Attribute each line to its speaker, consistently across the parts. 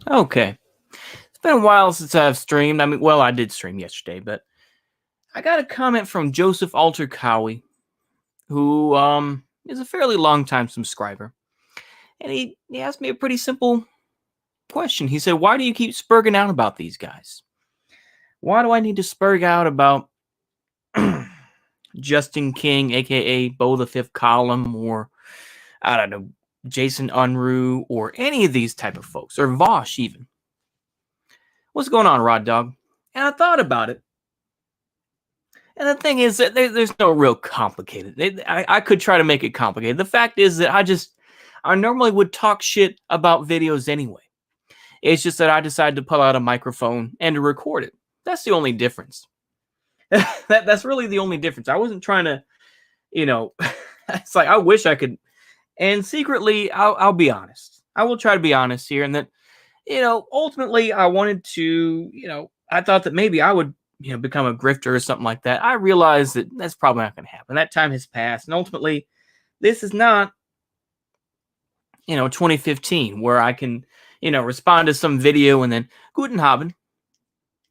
Speaker 1: Okay. It's been a while since I've streamed. I mean, well, I did stream yesterday, but I got a comment from Joseph Alter Cowie, who is a fairly long time subscriber. And he asked me a pretty simple question. He said, "Why do you keep spurging out about these guys? Why do I need to spurg out about Justin King, aka Bo the Fifth Column, or I don't know, Jason Unruh, or any of these type of folks, or Vosh even? What's going on, Rod Dog?" And I thought about it. And the thing is that there's no real complicated. I could try to make it complicated. The fact is that I normally would talk shit about videos anyway. It's just that I decided to pull out a microphone and to record it. That's the only difference. That's really the only difference. I wasn't trying to, you know, it's like I wish I could. And secretly, I'll be honest. I will try to be honest here, and that, ultimately, I wanted to, I thought that maybe I would, become a grifter or something like that. I realized that that's probably not going to happen. That time has passed, and ultimately, this is not, 2015, where I can, respond to some video and then Guten Abend,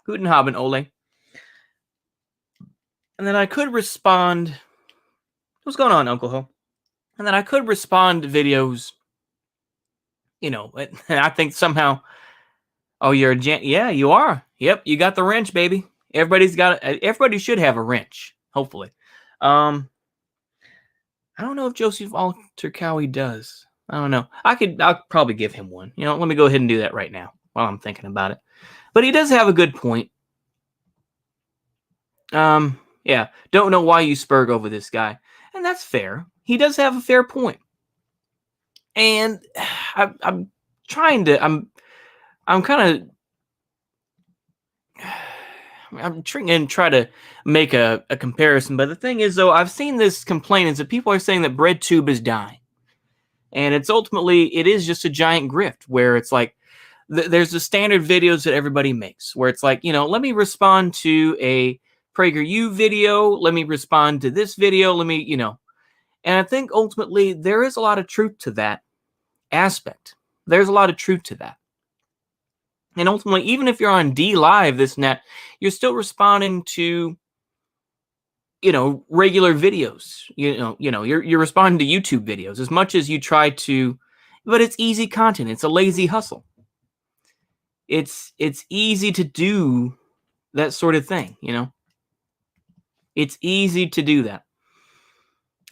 Speaker 1: Ole, and then I could respond. What's going on, Uncle Ho? And then I could respond to videos. And I think somehow, oh, you're yeah, you are. Yep, you got the wrench, baby. Everybody should have a wrench, hopefully. I don't know if Joseph Alter Cowie does. I don't know. I'll probably give him one. Let me go ahead and do that right now while I'm thinking about it. But he does have a good point. Yeah, don't know why you spurg over this guy. And that's fair. He does have a fair point. And I'm trying to, I'm kind of, I'm trying and try to make a comparison. But the thing is, though, I've seen this complaint is that people are saying that BreadTube is dying. And it is just a giant grift where it's like, there's the standard videos that everybody makes where it's like, let me respond to a PragerU video. Let me respond to this video. And I think ultimately there is a lot of truth to that aspect. There's a lot of truth to that. And ultimately, even if you're on D Live, this and that, you're still responding to, regular videos. You're responding to YouTube videos as much as you try to, but it's easy content. It's a lazy hustle. It's easy to do that sort of thing, It's easy to do that.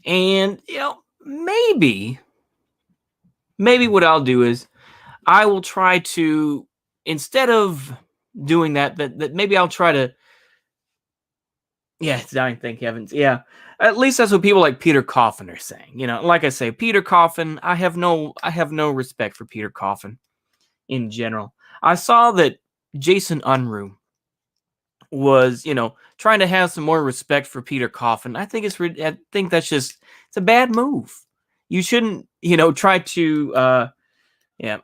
Speaker 1: And, maybe what I'll do is I will try to, instead of doing that maybe I'll try to, yeah, it's dying, thank heavens. Yeah, at least that's what people like Peter Coffin are saying. Like I say, Peter Coffin, I have no respect for Peter Coffin in general. I saw that Jason Unruh was, trying to have some more respect for Peter Coffin. I think that's just, it's a bad move. You shouldn't, try to, yeah,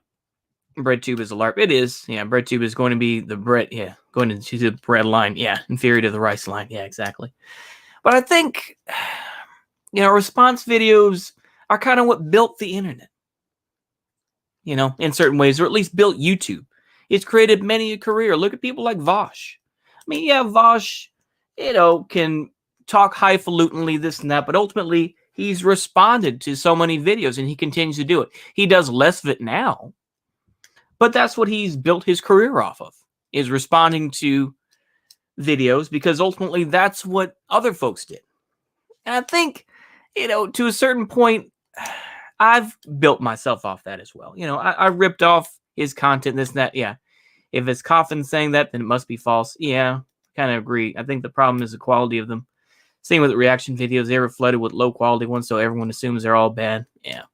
Speaker 1: BreadTube is a LARP. It is, yeah, BreadTube is going to be the bread, yeah, going into the bread line, yeah, inferior to the rice line, yeah, exactly. But I think, response videos are kind of what built the internet, in certain ways, or at least built YouTube. It's created many a career. Look at people like Vosh. I mean, yeah, Vosh, can talk highfalutinly, this and that, but ultimately, he's responded to so many videos, and he continues to do it. He does less of it now, but that's what he's built his career off of, is responding to videos, because ultimately, that's what other folks did. And I think, to a certain point, I've built myself off that as well. I ripped off his content, this and that, yeah. If it's Coffin saying that, then it must be false. Yeah, kind of agree. I think the problem is the quality of them. Same with the reaction videos. They were flooded with low quality ones, so everyone assumes they're all bad. Yeah.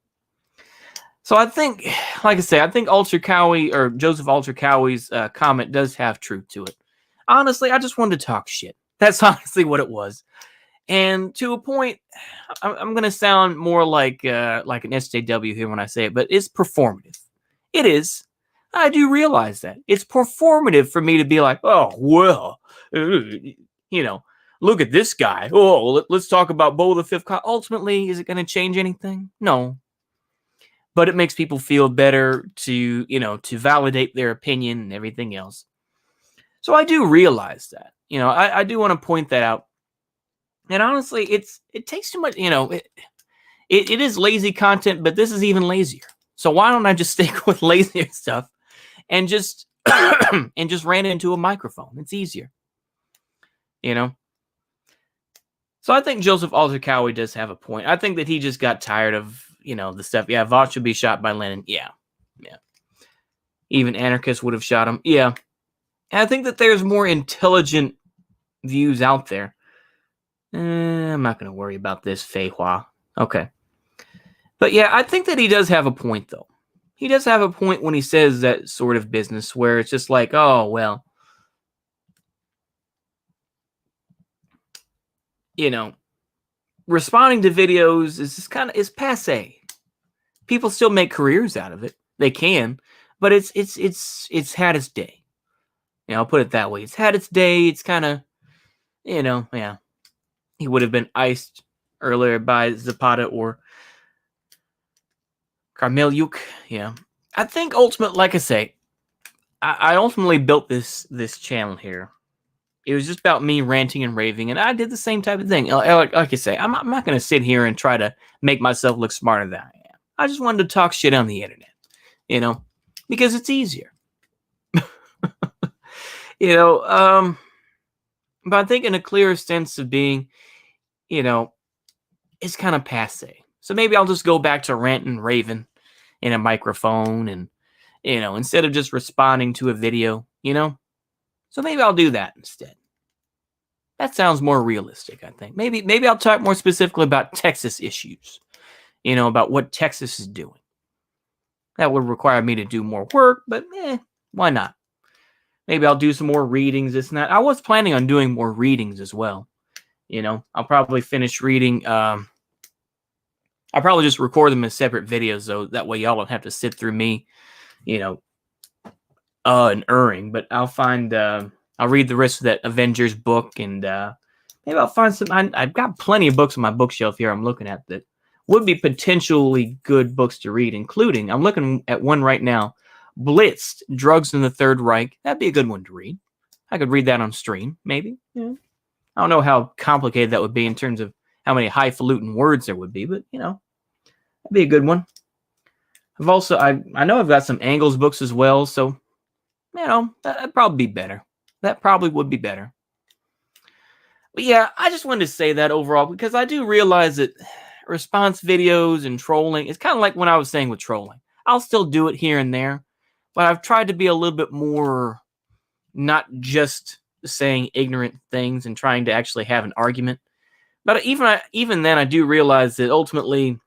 Speaker 1: So I think, like I say, I think Alter Cowie, or Joseph Alter Cowie's comment does have truth to it. Honestly, I just wanted to talk shit. That's honestly what it was. And to a point, I'm going to sound more like an SJW here when I say it, but it's performative. It is. I do realize that. It's performative for me to be like, oh, well, look at this guy. Oh, let's talk about Bo the Fifth. Ultimately, is it going to change anything? No. but it makes people feel better to, to validate their opinion and everything else. So I do realize that, I do want to point that out. And honestly, it takes too much, it is lazy content, but this is even lazier. So why don't I just stick with lazier stuff and just and just ran into a microphone? It's easier, So I think Joseph Altercowie does have a point. I think that he just got tired of, the stuff. Yeah, Vosh would be shot by Lenin. Yeah. Even anarchists would have shot him. Yeah. And I think that there's more intelligent views out there. I'm not going to worry about this, Fei Hua. Okay. But yeah, I think that he does have a point, though. He does have a point when he says that sort of business where it's just like, oh, well, responding to videos is just is passe. People still make careers out of it. They can, but it's had its day. I'll put it that way. It's had its day. It's kind of, yeah. He would have been iced earlier by Zapata or Karmelyuk. Yeah. I think ultimately, like I say, I ultimately built this channel here. It was just about me ranting and raving, and I did the same type of thing. Like I say, I'm not going to sit here and try to make myself look smarter than I am. I just wanted to talk shit on the internet, because it's easier. But I think in a clearer sense of being, it's kind of passe. So maybe I'll just go back to ranting and raving in a microphone and, instead of just responding to a video, So maybe I'll do that instead. That sounds more realistic, I think. Maybe I'll talk more specifically about Texas issues, about what Texas is doing. That would require me to do more work, but why not? Maybe I'll do some more readings, this and that. I was planning on doing more readings as well. I'll probably finish reading. I'll probably just record them as separate videos, though. That way y'all don't have to sit through me, and erring. But I'll find, I'll read the rest of that Avengers book, and maybe I'll find some. I've got plenty of books on my bookshelf here I'm looking at that would be potentially good books to read, including, I'm looking at one right now, Blitzed, Drugs in the Third Reich. That'd be a good one to read. I could read that on stream, maybe. Yeah. I don't know how complicated that would be in terms of how many highfalutin words there would be, but, that'd be a good one. I've also, I know I've got some Angles books as well, so, that'd probably be better. That probably would be better. But yeah, I just wanted to say that overall, because I do realize that response videos and trolling, it's kind of like when I was saying with trolling. I'll still do it here and there, but I've tried to be a little bit more, not just saying ignorant things and trying to actually have an argument. But even then, I do realize that ultimately,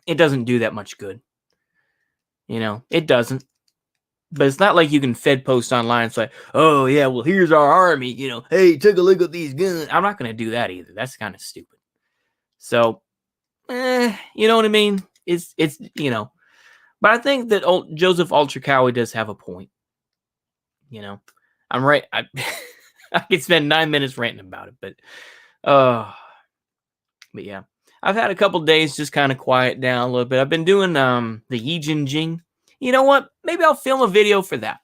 Speaker 1: it doesn't do that much good. It doesn't. But it's not like you can Fed post online and say, oh, yeah, well, here's our army. Hey, take a look at these guns. I'm not going to do that either. That's kind of stupid. So, you know what I mean? It's But I think that Joseph Altercowie does have a point. I'm right. I could spend 9 minutes ranting about it, but yeah, I've had a couple days just kind of quiet down a little bit. I've been doing the Yijin Jing. You know what? Maybe I'll film a video for that.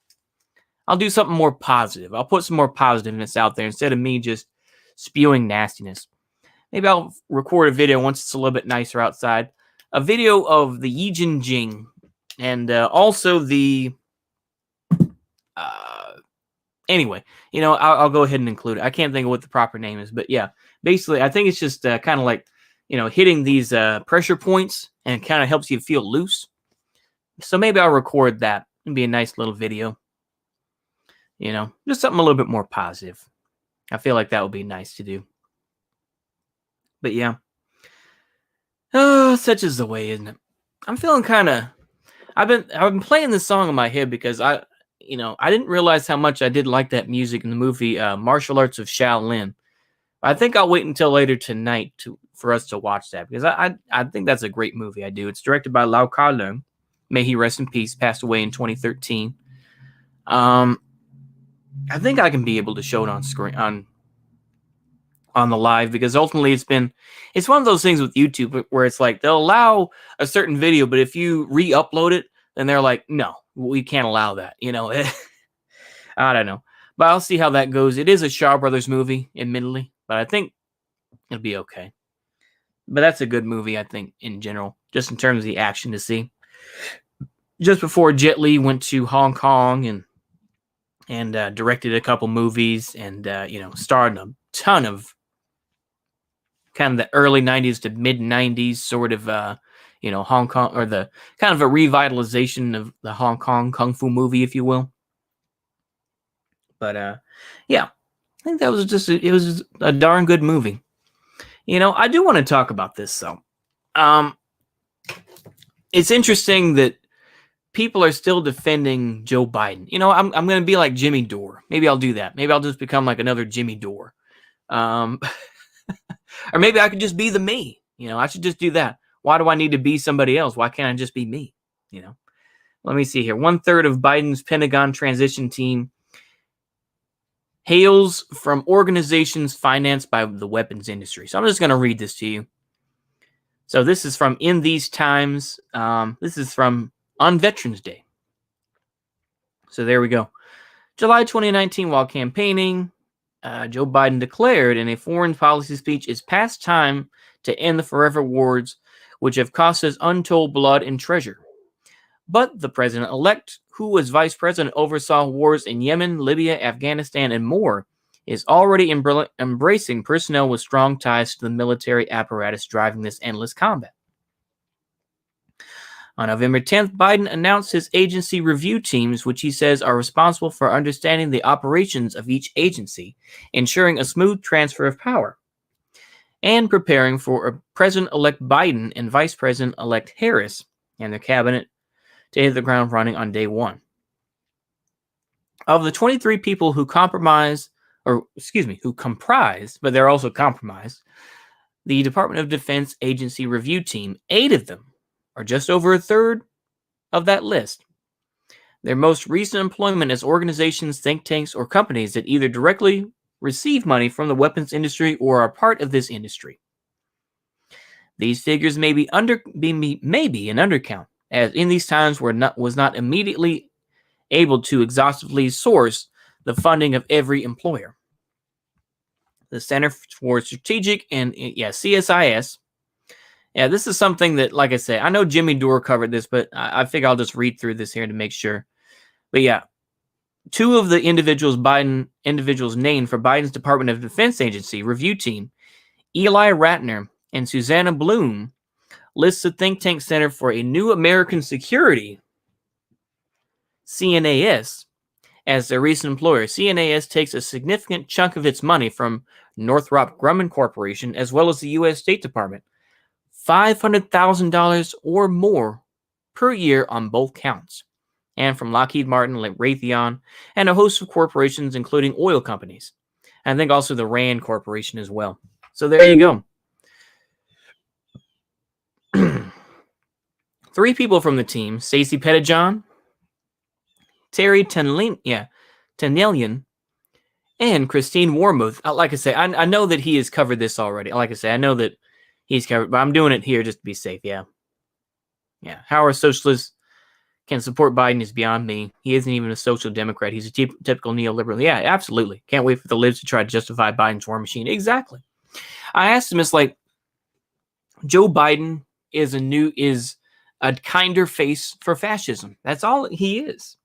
Speaker 1: I'll do something more positive. I'll put some more positiveness out there instead of me just spewing nastiness. Maybe I'll record a video once it's a little bit nicer outside. A video of the Yijin Jing and also the anyway, I'll go ahead and include it. I can't think of what the proper name is, but yeah, basically, I think it's just kind of like, hitting these pressure points, and it kind of helps you feel loose. So maybe I'll record that. It'd be a nice little video. Just something a little bit more positive. I feel like that would be nice to do. But yeah. Oh, such is the way, isn't it? I'm feeling kind of. I've been playing this song in my head because I didn't realize how much I did like that music in the movie Martial Arts of Shaolin. I think I'll wait until later tonight for us to watch that, because I think that's a great movie. I do. It's directed by Lau Kar-leung. May he rest in peace. Passed away in 2013. I think I can be able to show it on screen on on the live, because ultimately it's one of those things with YouTube where it's like they'll allow a certain video, but if you re-upload it, then they're like, no, we can't allow that. I don't know, but I'll see how that goes. It is a Shaw Brothers movie, admittedly, but I think it'll be okay. But that's a good movie, I think, in general, just in terms of the action to see. Just before Jet Li went to Hong Kong and directed a couple movies and starred in a ton of kind of the early 90s to mid 90s sort of Hong Kong, or the kind of a revitalization of the Hong Kong kung fu movie, if you will. But yeah, I think that was it was a darn good movie. I do want to talk about this though. It's interesting that people are still defending Joe Biden. I'm going to be like Jimmy Dore. Maybe I'll do that. Maybe I'll just become like another Jimmy Dore. Or maybe I could just be the me. I should just do that. Why do I need to be somebody else? Why can't I just be me? Let me see here. 1/3 of Biden's Pentagon transition team hails from organizations financed by the weapons industry. So I'm just going to read this to you. So this is from In These Times. This is from on Veterans Day. So there we go. July 2019, while campaigning, Joe Biden declared in a foreign policy speech, "It's past time to end the forever wars, which have cost us untold blood and treasure." But the president-elect, who as vice president oversaw wars in Yemen, Libya, Afghanistan, and more, is already embracing personnel with strong ties to the military apparatus driving this endless combat. On November 10th, Biden announced his agency review teams, which he says are responsible for understanding the operations of each agency, ensuring a smooth transfer of power, and preparing for President-elect Biden and Vice President-elect Harris and their cabinet to hit the ground running on day one. Of the 23 people who comprise, but they're also compromised, the Department of Defense Agency Review Team, 8 of them are just over 1/3 of that list. Their most recent employment as organizations, think tanks, or companies that either directly receive money from the weapons industry or are part of this industry. These figures may be an undercount, as in these times was not immediately able to exhaustively source the funding of every employer. The Center for Strategic and CSIS. Yeah, this is something that, like I say, I know Jimmy Dore covered this, but I figure I'll just read through this here to make sure. But yeah, 2 of the individuals named for Biden's Department of Defense Agency review team, Eli Ratner and Susanna Bloom, lists the think tank Center for a New American Security, CNAS, as their recent employer. CNAS takes a significant chunk of its money from Northrop Grumman Corporation as well as the U.S. State Department, $500,000 or more per year on both counts, and from Lockheed Martin, Raytheon, and a host of corporations, including oil companies. And I think also the RAND Corporation as well. So there you go. 3 people from the team, Stacey Pettijohn, Terry Tenelian, and Christine Wormuth. Like I say, I know that he has covered this already. Like I say, I know that he's covered, but I'm doing it here just to be safe. Yeah. How our socialists can support Biden is beyond me. He isn't even a social democrat. He's a typical neoliberal. Yeah, absolutely. Can't wait for the libs to try to justify Biden's war machine. Exactly. I asked him, it's like, Joe Biden is a kinder face for fascism. That's all he is.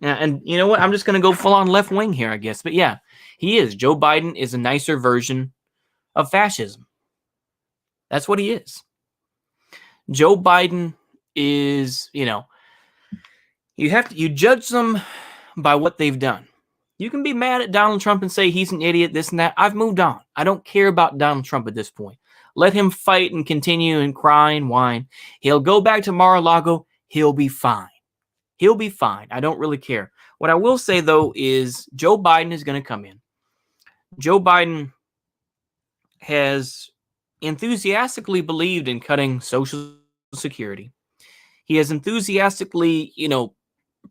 Speaker 1: And you know what? I'm just going to go full on left wing here, I guess. But yeah, he is. Joe Biden is a nicer version of fascism. That's what he is. Joe Biden is, you judge them by what they've done. You can be mad at Donald Trump and say he's an idiot, this and that. I've moved on. I don't care about Donald Trump at this point. Let him fight and continue and cry and whine. He'll go back to Mar-a-Lago. He'll be fine. He'll be fine. I don't really care. What I will say, though, is Joe Biden is going to come in. Joe Biden has enthusiastically believed in cutting Social Security. He has enthusiastically,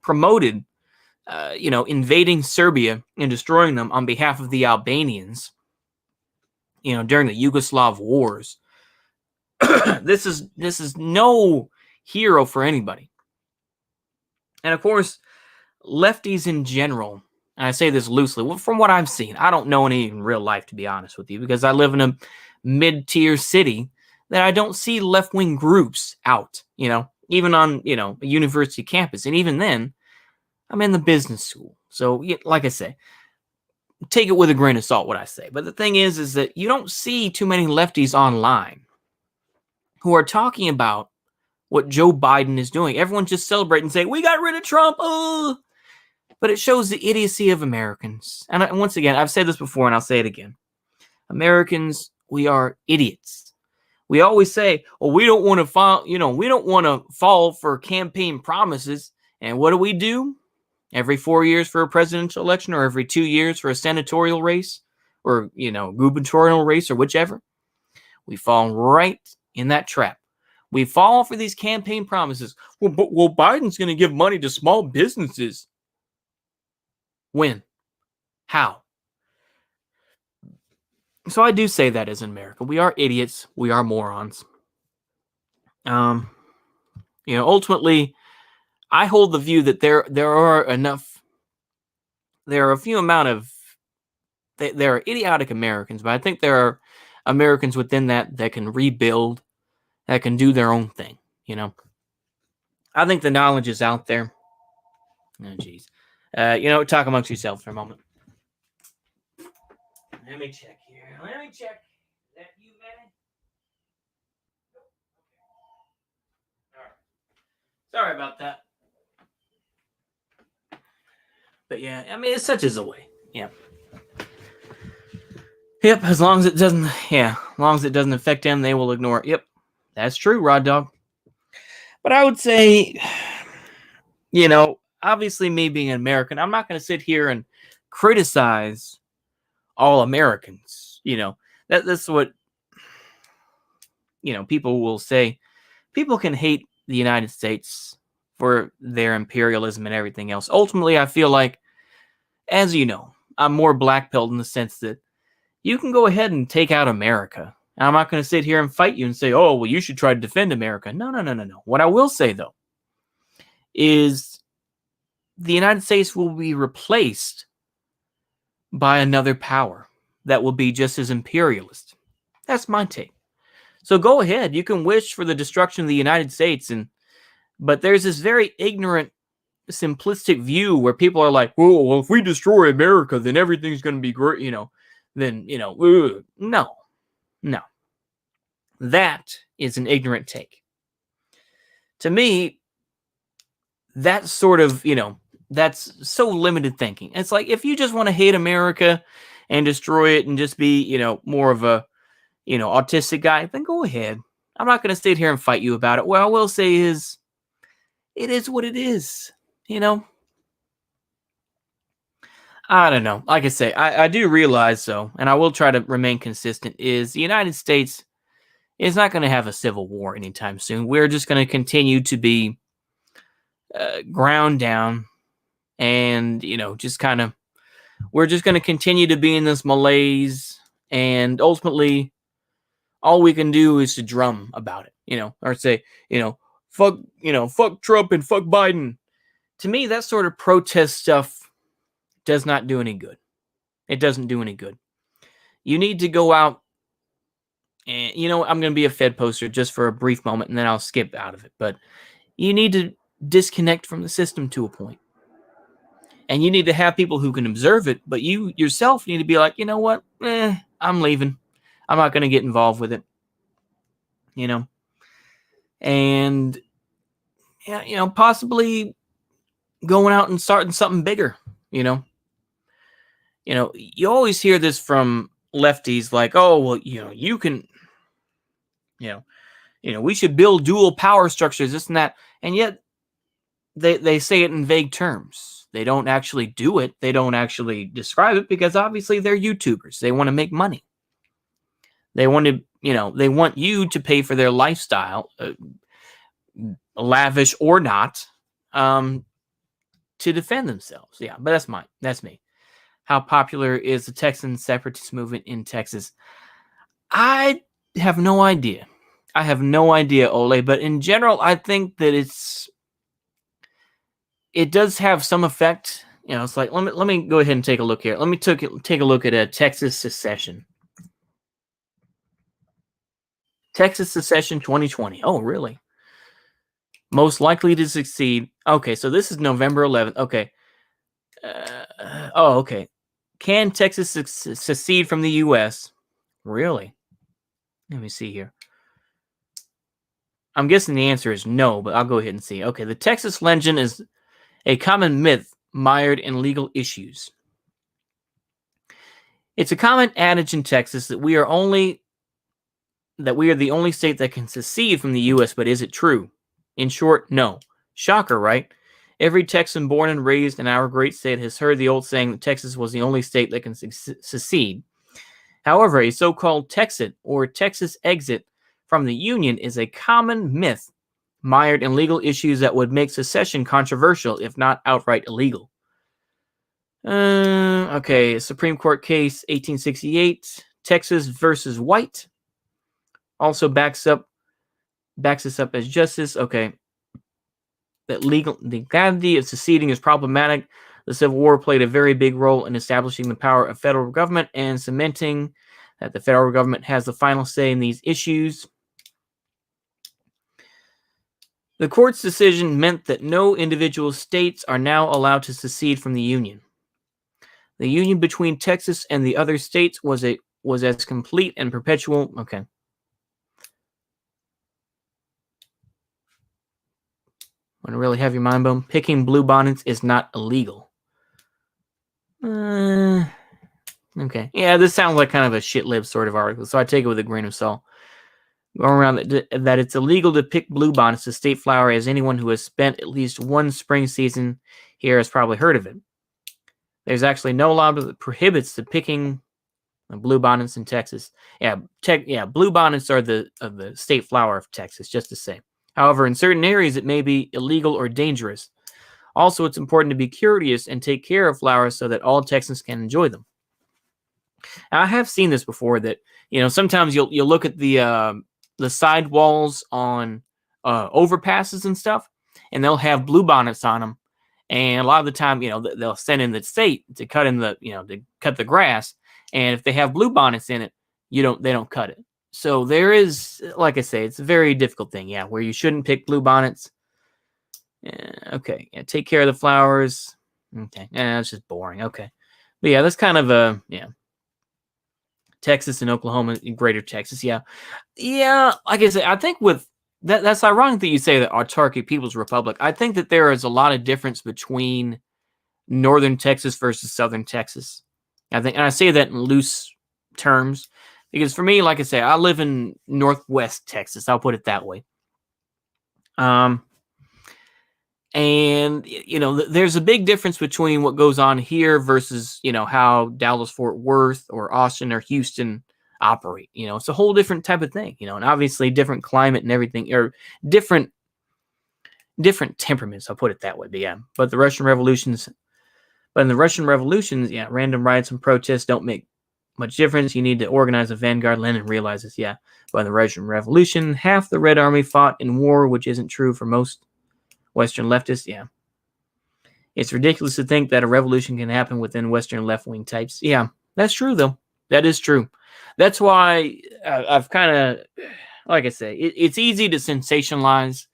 Speaker 1: promoted, invading Serbia and destroying them on behalf of the Albanians. during the Yugoslav wars. This is no hero for anybody. And of course, lefties in general, and I say this loosely, from what I've seen, I don't know any in real life, to be honest with you, because I live in a mid-tier city that I don't see left-wing groups out, even on, a university campus. And even then, I'm in the business school. So, like I say, take it with a grain of salt what I say. But the thing is that you don't see too many lefties online who are talking about what Joe Biden is doing. Everyone's just celebrating, saying, we got rid of Trump. But it shows the idiocy of Americans. And once again, I've said this before and I'll say it again. Americans, we are idiots. We always say, well, we don't want to fall for campaign promises. And what do? Every 4 years for a presidential election, or every 2 years for a senatorial race, or, gubernatorial race, or whichever. We fall right in that trap. We fall for these campaign promises. Well, Biden's going to give money to small businesses. When? How? So I do say that as in America. We are idiots. We are morons. Ultimately, I hold the view that there are a few amount of, there are idiotic Americans, but I think there are Americans within that can rebuild, that can do their own thing, I think the knowledge is out there. Oh, geez. Talk amongst yourselves for a moment. Let me check here. Is that you, man? All right. Sorry about that. But yeah, it's such as the way. Yeah. Yep, as long as it doesn't affect them, they will ignore it. Yep. That's true, Rod Dog. But I would say, obviously me being an American, I'm not going to sit here and criticize all Americans. That's what, people will say. People can hate the United States for their imperialism and everything else. Ultimately, I feel like, as you know, I'm more black-pilled in the sense that you can go ahead and take out America. I'm not going to sit here and fight you and say, oh, well, you should try to defend America. No. What I will say, though, is the United States will be replaced by another power that will be just as imperialist. That's my take. So go ahead. You can wish for the destruction of the United States, but there's this very ignorant, simplistic view where people are like, well, if we destroy America, then everything's going to be great, no. That is an ignorant take. To me, that's sort of, that's so limited thinking. It's like, if you just want to hate America and destroy it and just be, more of a, autistic guy, then go ahead. I'm not going to sit here and fight you about it. What I will say is, it is what it is, I don't know. Like I say, I do realize, though, and I will try to remain consistent, is the United States is not going to have a civil war anytime soon. We're just going to continue to be ground down, and, just kind of, we're just going to continue to be in this malaise, and ultimately, all we can do is to drum about it, or say, fuck Trump and fuck Biden. To me, that sort of protest stuff does not do any good. It doesn't do any good. You need to go out and, I'm going to be a Fed poster just for a brief moment and then I'll skip out of it. But you need to disconnect from the system to a point. And you need to have people who can observe it, but you yourself need to be like, you know what? I'm leaving. I'm not going to get involved with it. And, possibly going out and starting something bigger, you always hear this from lefties like, oh, well, you can, we should build dual power structures, this and that. And yet they say it in vague terms. They don't actually do it. They don't actually describe it because obviously they're YouTubers. They want to make money. They want to, they want you to pay for their lifestyle, lavish or not, to defend themselves. Yeah, but that's me. How popular is the Texan separatist movement in Texas? I have no idea. I have no idea, Ole. But in general, I think that it does have some effect. It's like let me go ahead and take a look here. Let me take a look at Texas secession. Texas secession 2020. Oh, really? Most likely to succeed. Okay, so this is November 11th. Okay. Okay. Can Texas secede from the U.S.? Really? Let me see here. I'm guessing the answer is no, but I'll go ahead and see. Okay, the Texas legend is a common myth mired in legal issues. It's a common adage in Texas that we are the only state that can secede from the U.S., but is it true? In short, no. Shocker, right? Every Texan born and raised in our great state has heard the old saying that Texas was the only state that can secede. However, a so-called Texit or Texas exit from the Union is a common myth mired in legal issues that would make secession controversial, if not outright illegal. Okay, Supreme Court case 1868, Texas versus White. Also backs this up as justice. Okay, that the legality of seceding is problematic. The Civil War played a very big role in establishing the power of federal government and cementing that the federal government has the final say in these issues. The court's decision meant that no individual states are now allowed to secede from the Union. The union between Texas and the other states was as complete and perpetual. Okay. Want to really have your mind blown? Picking bluebonnets is not illegal. Okay. Yeah, this sounds like kind of a shit-lib sort of article, so I take it with a grain of salt. Going around that it's illegal to pick bluebonnets, the state flower, as anyone who has spent at least one spring season here has probably heard of it. There's actually no law that prohibits the picking of bluebonnets in Texas. Bluebonnets are the state flower of Texas, just to say. However, in certain areas, it may be illegal or dangerous. Also, it's important to be curious and take care of flowers so that all Texans can enjoy them. Now, I have seen this before that, sometimes you'll look at the side walls on overpasses and stuff, and they'll have bluebonnets on them. And a lot of the time, they'll send in the state to cut to cut the grass. And if they have bluebonnets in it, they don't cut it. So there is, like I say, it's a very difficult thing, where you shouldn't pick bluebonnets. Okay, take care of the flowers. Okay, that's just boring. Okay, but that's kind of Texas and Oklahoma, greater Texas, yeah. Like I said, I think with that's ironic that you say that Autarkic People's Republic. I think that there is a lot of difference between northern Texas versus southern Texas. And I say that in loose terms. Because for me, like I say, I live in northwest Texas. I'll put it that way. And there's a big difference between what goes on here versus how Dallas, Fort Worth, or Austin or Houston operate. It's a whole different type of thing. And obviously different climate and everything, or different temperaments. I'll put it that way. But in the Russian revolutions, random riots and protests don't make much difference. You need to organize a vanguard. Lenin realizes, by the Russian Revolution, half the Red Army fought in war, which isn't true for most Western leftists. It's ridiculous to think that a revolution can happen within Western left-wing types. That's true, though. That is true. That's why I've kind of, like I say, it's easy to sensationalize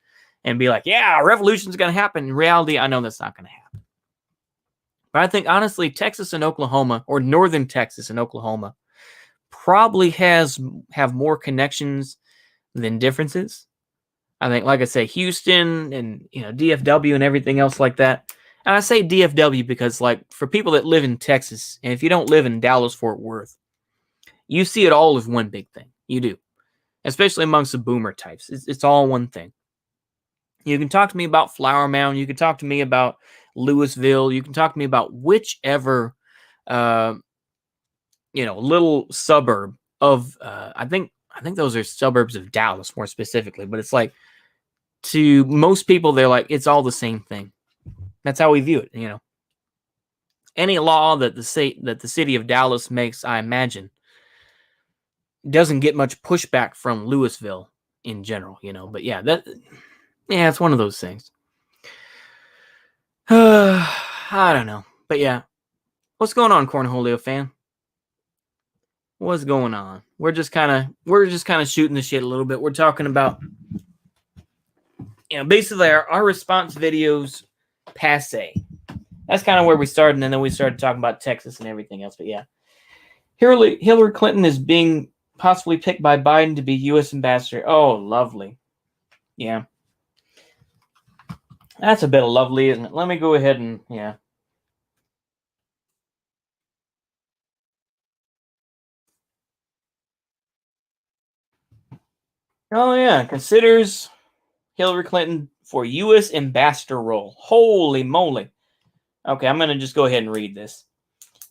Speaker 1: and be like, a revolution's going to happen. In reality, I know that's not going to happen. But I think, honestly, Texas and Oklahoma, or northern Texas and Oklahoma, probably have more connections than differences. I think, like I say, Houston and DFW and everything else like that. And I say DFW because, like, for people that live in Texas, and if you don't live in Dallas, Fort Worth, you see it all as one big thing. You do. Especially amongst the boomer types. It's all one thing. You can talk to me about Flower Mound. You can talk to me about Louisville. You can talk to me about whichever, little suburb of, I think those are suburbs of Dallas more specifically, but it's like, to most people, they're like, it's all the same thing. That's how we view it, Any law that the city of Dallas makes, I imagine, doesn't get much pushback from Louisville in general, But yeah, it's one of those things. I don't know, but yeah, what's going on, Cornholio fan? What's going on? We're just kind of shooting the shit a little bit. We're talking about, basically our response videos, passe. That's kind of where we started, and then we started talking about Texas and everything else. But yeah, Hillary Clinton is being possibly picked by Biden to be U.S. ambassador. Oh, lovely. Yeah. That's a bit of lovely, isn't it? Let me go ahead and, yeah. Oh, yeah. Considers Hillary Clinton for U.S. ambassador role. Holy moly. Okay, I'm going to just go ahead and read this.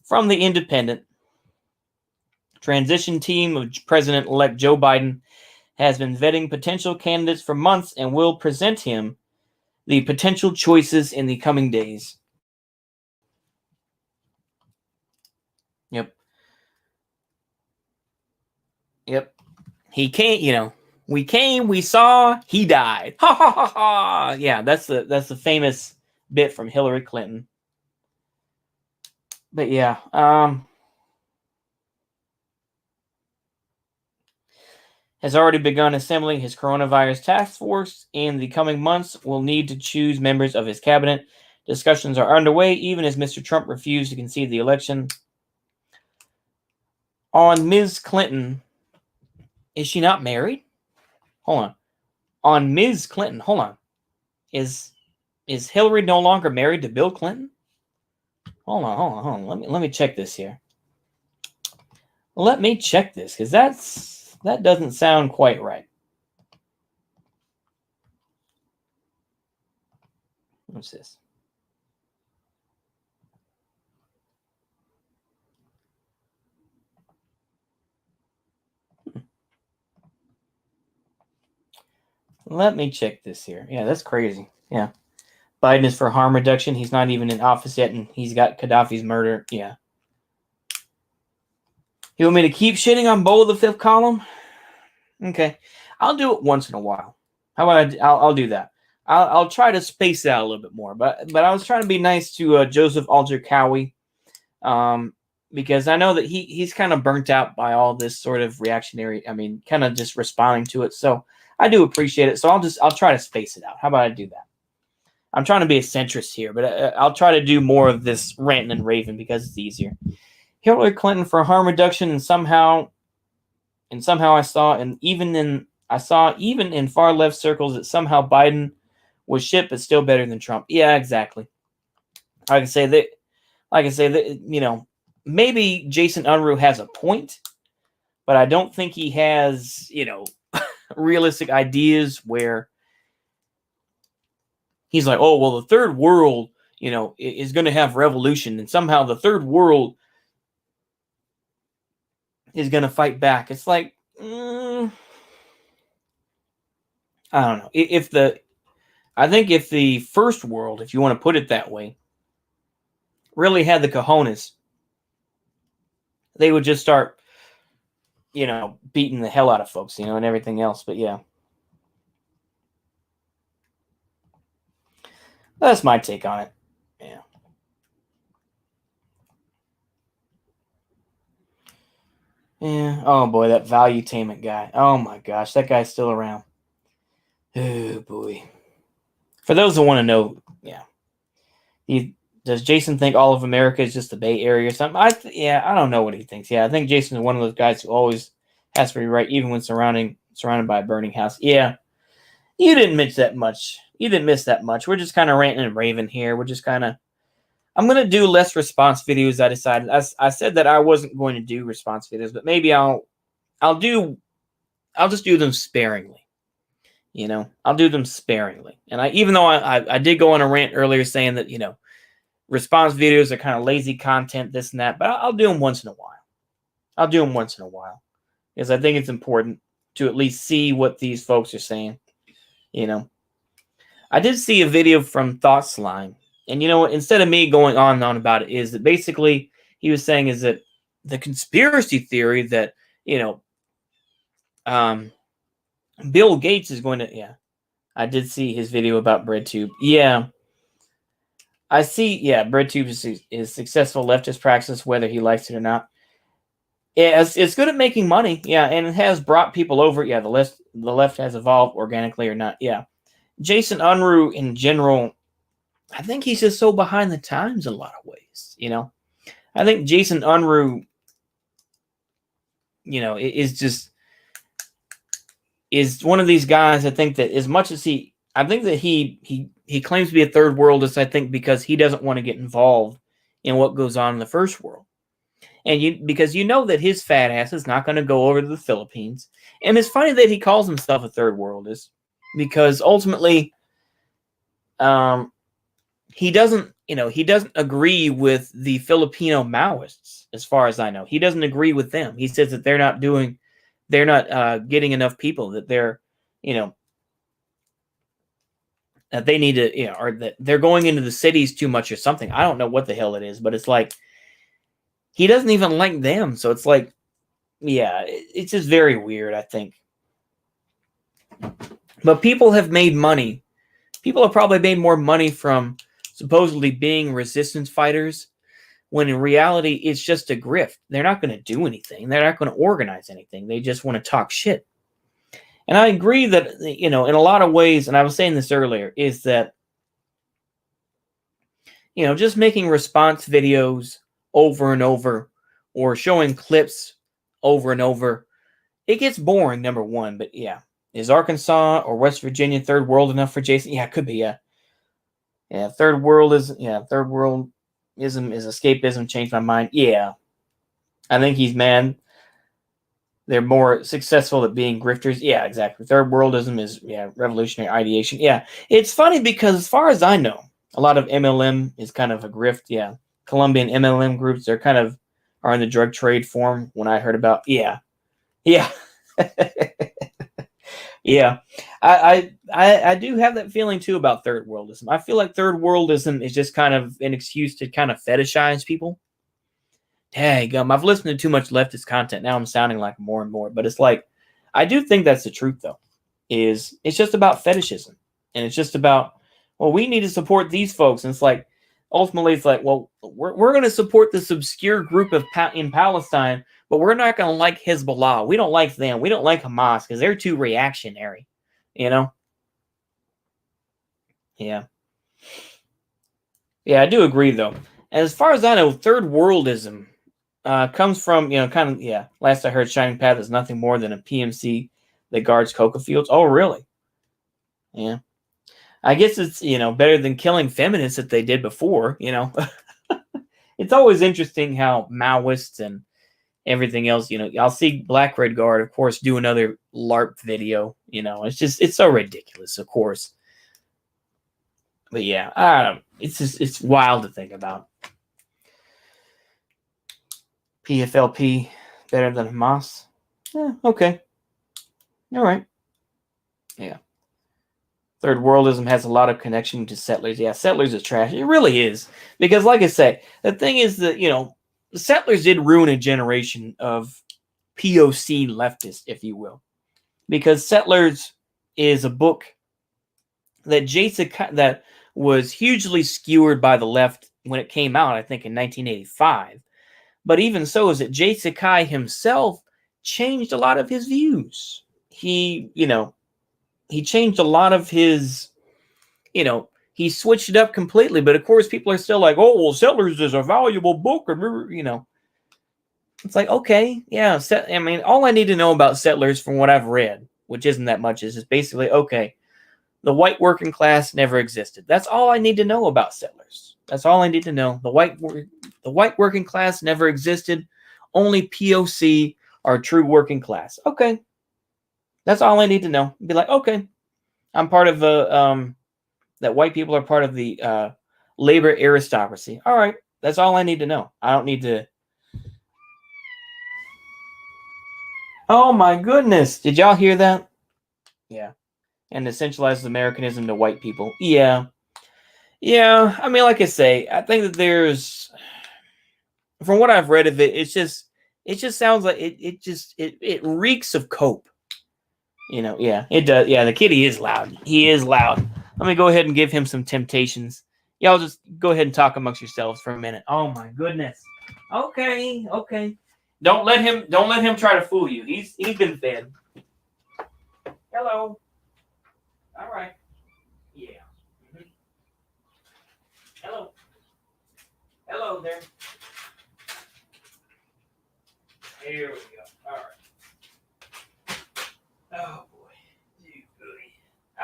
Speaker 1: From the Independent, transition team of President-elect Joe Biden has been vetting potential candidates for months and will present him the potential choices in the coming days. Yep. He came, we came, we saw, he died. Ha ha ha ha. Yeah, that's the famous bit from Hillary Clinton. But yeah, has already begun assembling his coronavirus task force. In the coming months, will need to choose members of his cabinet. Discussions are underway, even as Mr. Trump refused to concede the election. On Ms. Clinton, is she not married? Hold on. On Ms. Clinton, hold on. Is Hillary no longer married to Bill Clinton? Hold on. Let me check this here. Let me check this, because that doesn't sound quite right. What's this? Let me check this here. Yeah, that's crazy. Yeah. Biden is for harm reduction. He's not even in office yet, and he's got Gaddafi's murder. Yeah. You want me to keep shitting on Bo the fifth column? Okay. I'll do it once in a while. How about I'll do that. I'll try to space it out a little bit more. But I was trying to be nice to Joseph Alger Cowie, because I know that he's kind of burnt out by all this sort of reactionary. I mean, kind of just responding to it. So I do appreciate it. So I'll try to space it out. How about I do that? I'm trying to be a centrist here, but I'll try to do more of this ranting and raving because it's easier. Hillary Clinton for harm reduction, and somehow I saw, even in far left circles, that somehow Biden was shit, but still better than Trump. Yeah, exactly. Like I say that, maybe Jason Unruh has a point, but I don't think he has, realistic ideas where he's like, oh, well, the third world, is going to have revolution, and somehow the third world is going to fight back. It's like, I don't know. I think if the first world, if you want to put it that way, really had the cojones, they would just start, beating the hell out of folks, and everything else. But yeah. That's my take on it. Yeah. Yeah. Oh boy, that valuetainment guy. Oh my gosh, that guy's still around. Oh boy. For those who want to know, yeah. Does Jason think all of America is just the Bay Area or something? I don't know what he thinks. Yeah, I think Jason is one of those guys who always has to be right, even when surrounded by a burning house. Yeah. You didn't miss that much. We're just kind of ranting and raving here. We're just kind of. I'm going to do less response videos. I decided. I said that I wasn't going to do response videos, but maybe I'll just do them sparingly. I'll do them sparingly. And even though I did go on a rant earlier saying that, response videos are kind of lazy content, this and that, but I'll do them once in a while. Because I think it's important to at least see what these folks are saying. I did see a video from Thought Slime, and instead of me going on and on about it, is that basically he was saying is that the conspiracy theory that Bill Gates is going to, yeah. I did see his video about BreadTube. Yeah. I see, yeah, BreadTube is successful leftist practice, whether he likes it or not. Yeah, it's good at making money, yeah, and it has brought people over. Yeah, the left has evolved organically or not. Yeah. Jason Unruh in general, I think he's just so behind the times in a lot of ways, you know. I think Jason Unruh, is one of these guys. I think that as much as I think that he claims to be a third worldist. I think because he doesn't want to get involved in what goes on in the first world, and because that his fat ass is not going to go over to the Philippines. And it's funny that he calls himself a third worldist because ultimately, he doesn't agree with the Filipino Maoists, as far as I know. He doesn't agree with them. He says that they're not getting enough people, that they're, that they need to, or that they're going into the cities too much or something. I don't know what the hell it is, but it's like, he doesn't even like them. So it's like, yeah, it's just very weird, I think. But people have made money. People have probably made more money from supposedly being resistance fighters, when in reality, it's just a grift. They're not going to do anything. They're not going to organize anything. They just want to talk shit. And I agree that, in a lot of ways, and I was saying this earlier, is that, just making response videos over and over, or showing clips over and over, it gets boring, number one. But yeah, is Arkansas or West Virginia third world enough for Jason? Yeah, it could be, yeah. Yeah, third worldism is escapism, changed my mind. Yeah. I think he's mad they're more successful at being grifters. Yeah, exactly. Third worldism is, revolutionary ideation. Yeah. It's funny because as far as I know, a lot of MLM is kind of a grift. Yeah. Colombian MLM groups, are in the drug trade form when I heard about. Yeah. Yeah. Yeah, I do have that feeling too about third worldism. I feel like third worldism is just kind of an excuse to kind of fetishize people. Dang, I've listened to too much leftist content. Now I'm sounding like more and more. But it's like, I do think that's the truth, though. It's just about fetishism, and it's just about, well, we need to support these folks, and it's like, ultimately, it's like, well, we're going to support this obscure group in Palestine, but we're not going to like Hezbollah. We don't like them. We don't like Hamas because they're too reactionary, Yeah. Yeah, I do agree, though. As far as I know, third worldism comes from, last I heard, Shining Path is nothing more than a PMC that guards cocoa fields. Oh, really? Yeah. I guess it's, better than killing feminists that they did before, It's always interesting how Maoists and everything else, I'll see Black Red Guard, of course, do another LARP video, it's so ridiculous, of course. But yeah, I don't know. It's wild to think about. PFLP better than Hamas? Yeah, okay. All right. Yeah. Third worldism has a lot of connection to settlers. Yeah, settlers is trash. It really is. Because like I say, the thing is that, the settlers did ruin a generation of POC leftists, if you will. Because Settlers is a book that was hugely skewered by the left when it came out, I think in 1985. But even so, is that Jay Sakai himself changed a lot of his views. He changed a lot of his, he switched it up completely. But of course, people are still like, oh, well, Settlers is a valuable book. It's like, okay, yeah. All I need to know about Settlers from what I've read, which isn't that much, is just basically, okay, the white working class never existed. That's all I need to know about Settlers. That's all I need to know. The white working class never existed. Only POC are true working class. Okay. That's all I need to know. Be like, okay, I'm part of that white people are part of the labor aristocracy. All right. That's all I need to know. I don't need to. Oh my goodness. Did y'all hear that? Yeah. And essentializes Americanism to white people. Yeah. Yeah. Like I say, I think that there's, from what I've read of it, it just sounds like it reeks of cope. Yeah, it does. Yeah, the kitty is loud. He is loud. Let me go ahead and give him some temptations. Y'all just go ahead and talk amongst yourselves for a minute. Oh my goodness. Okay, okay. Don't let him try to fool you. He's been fed. Hello. All right. Yeah. Mhm. Hello. Hello there. Here we go. All right. Oh boy. You goody.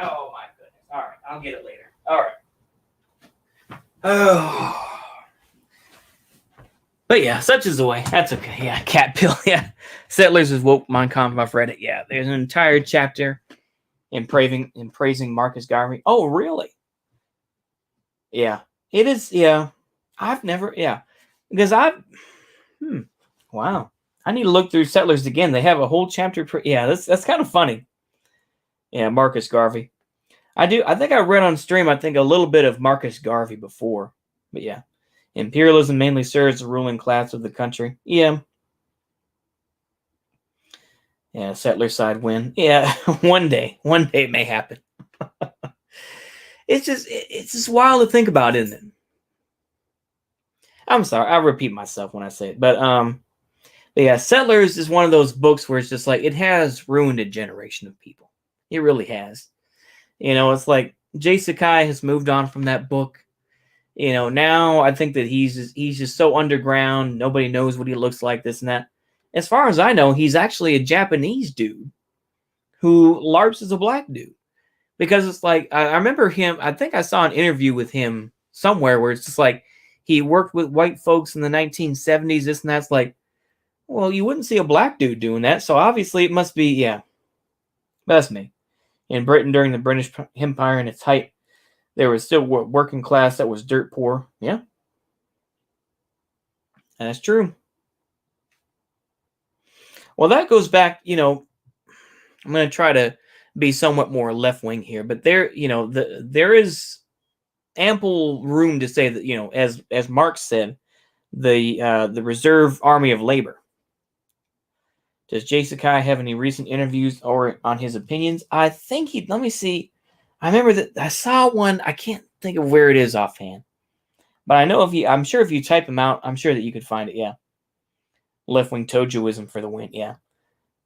Speaker 1: Oh my goodness. All right. I'll get it later. All right. Oh. But yeah, such is the way. That's okay. Yeah, cat pill. Yeah. Settlers is woke Mein Kampf. I've read it. Yeah. There's an entire chapter in praising Marcus Garvey. Oh, really? Yeah. It is. Yeah. I've never. Yeah. Because I've. Hmm. Wow. I need to look through Settlers again. They have a whole chapter. Yeah. That's kind of funny. Yeah. Marcus Garvey. I do. I think I read on stream. I think a little bit of Marcus Garvey before. But yeah. Imperialism mainly serves the ruling class of the country. Yeah. Yeah, settler side win. Yeah, one day it may happen. It's just wild to think about, isn't it? I'm sorry, I repeat myself when I say it, but yeah, Settlers is one of those books where it's just like it has ruined a generation of people. It really has. It's like Jay Sakai has moved on from that book. Now I think that he's just so underground. Nobody knows what he looks like, this and that. As far as I know, he's actually a Japanese dude who LARPs as a black dude. Because it's like I remember him. I think I saw an interview with him somewhere where it's just like he worked with white folks in the 1970s. This and that's like, well, you wouldn't see a black dude doing that. So obviously it must be, yeah, that's me. In Britain during the British Empire in its height, there was still working class that was dirt poor. Yeah, that's true. Well, that goes back. I'm going to try to be somewhat more left wing here, but there is ample room to say that as Marx said, the reserve army of labor. Does Jay Sakai have any recent interviews or on his opinions? I think he. Let me see. I remember that I saw one. I can't think of where it is offhand, but I know I'm sure if you type him out, I'm sure that you could find it. Yeah, left wing tojoism for the win. Yeah.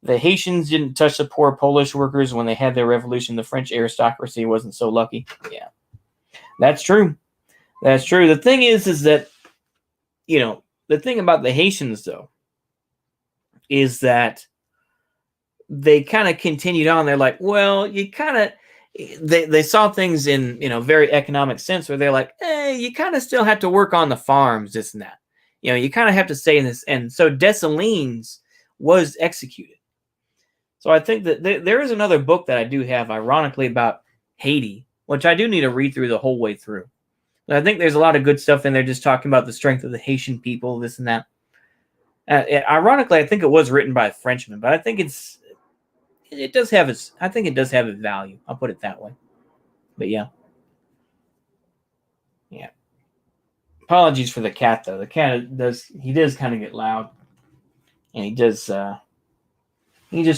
Speaker 1: The Haitians didn't touch the poor Polish workers when they had their revolution. The French aristocracy wasn't so lucky. Yeah, that's true. That's true. The thing is that, the thing about the Haitians, though, is that they kind of continued on. They're like, well, you kind of, they saw things in, very economic sense where they're like, you kind of still have to work on the farms, this and that. You kind of have to stay in this. And so Dessalines was executed. So I think that there is another book that I do have, ironically, about Haiti, which I do need to read through the whole way through. But I think there's a lot of good stuff in there just talking about the strength of the Haitian people, this and that. Ironically, I think it was written by a Frenchman, but I think it does have its value. I'll put it that way. But yeah. Yeah. Apologies for the cat, though. The cat does kind of get loud. And he just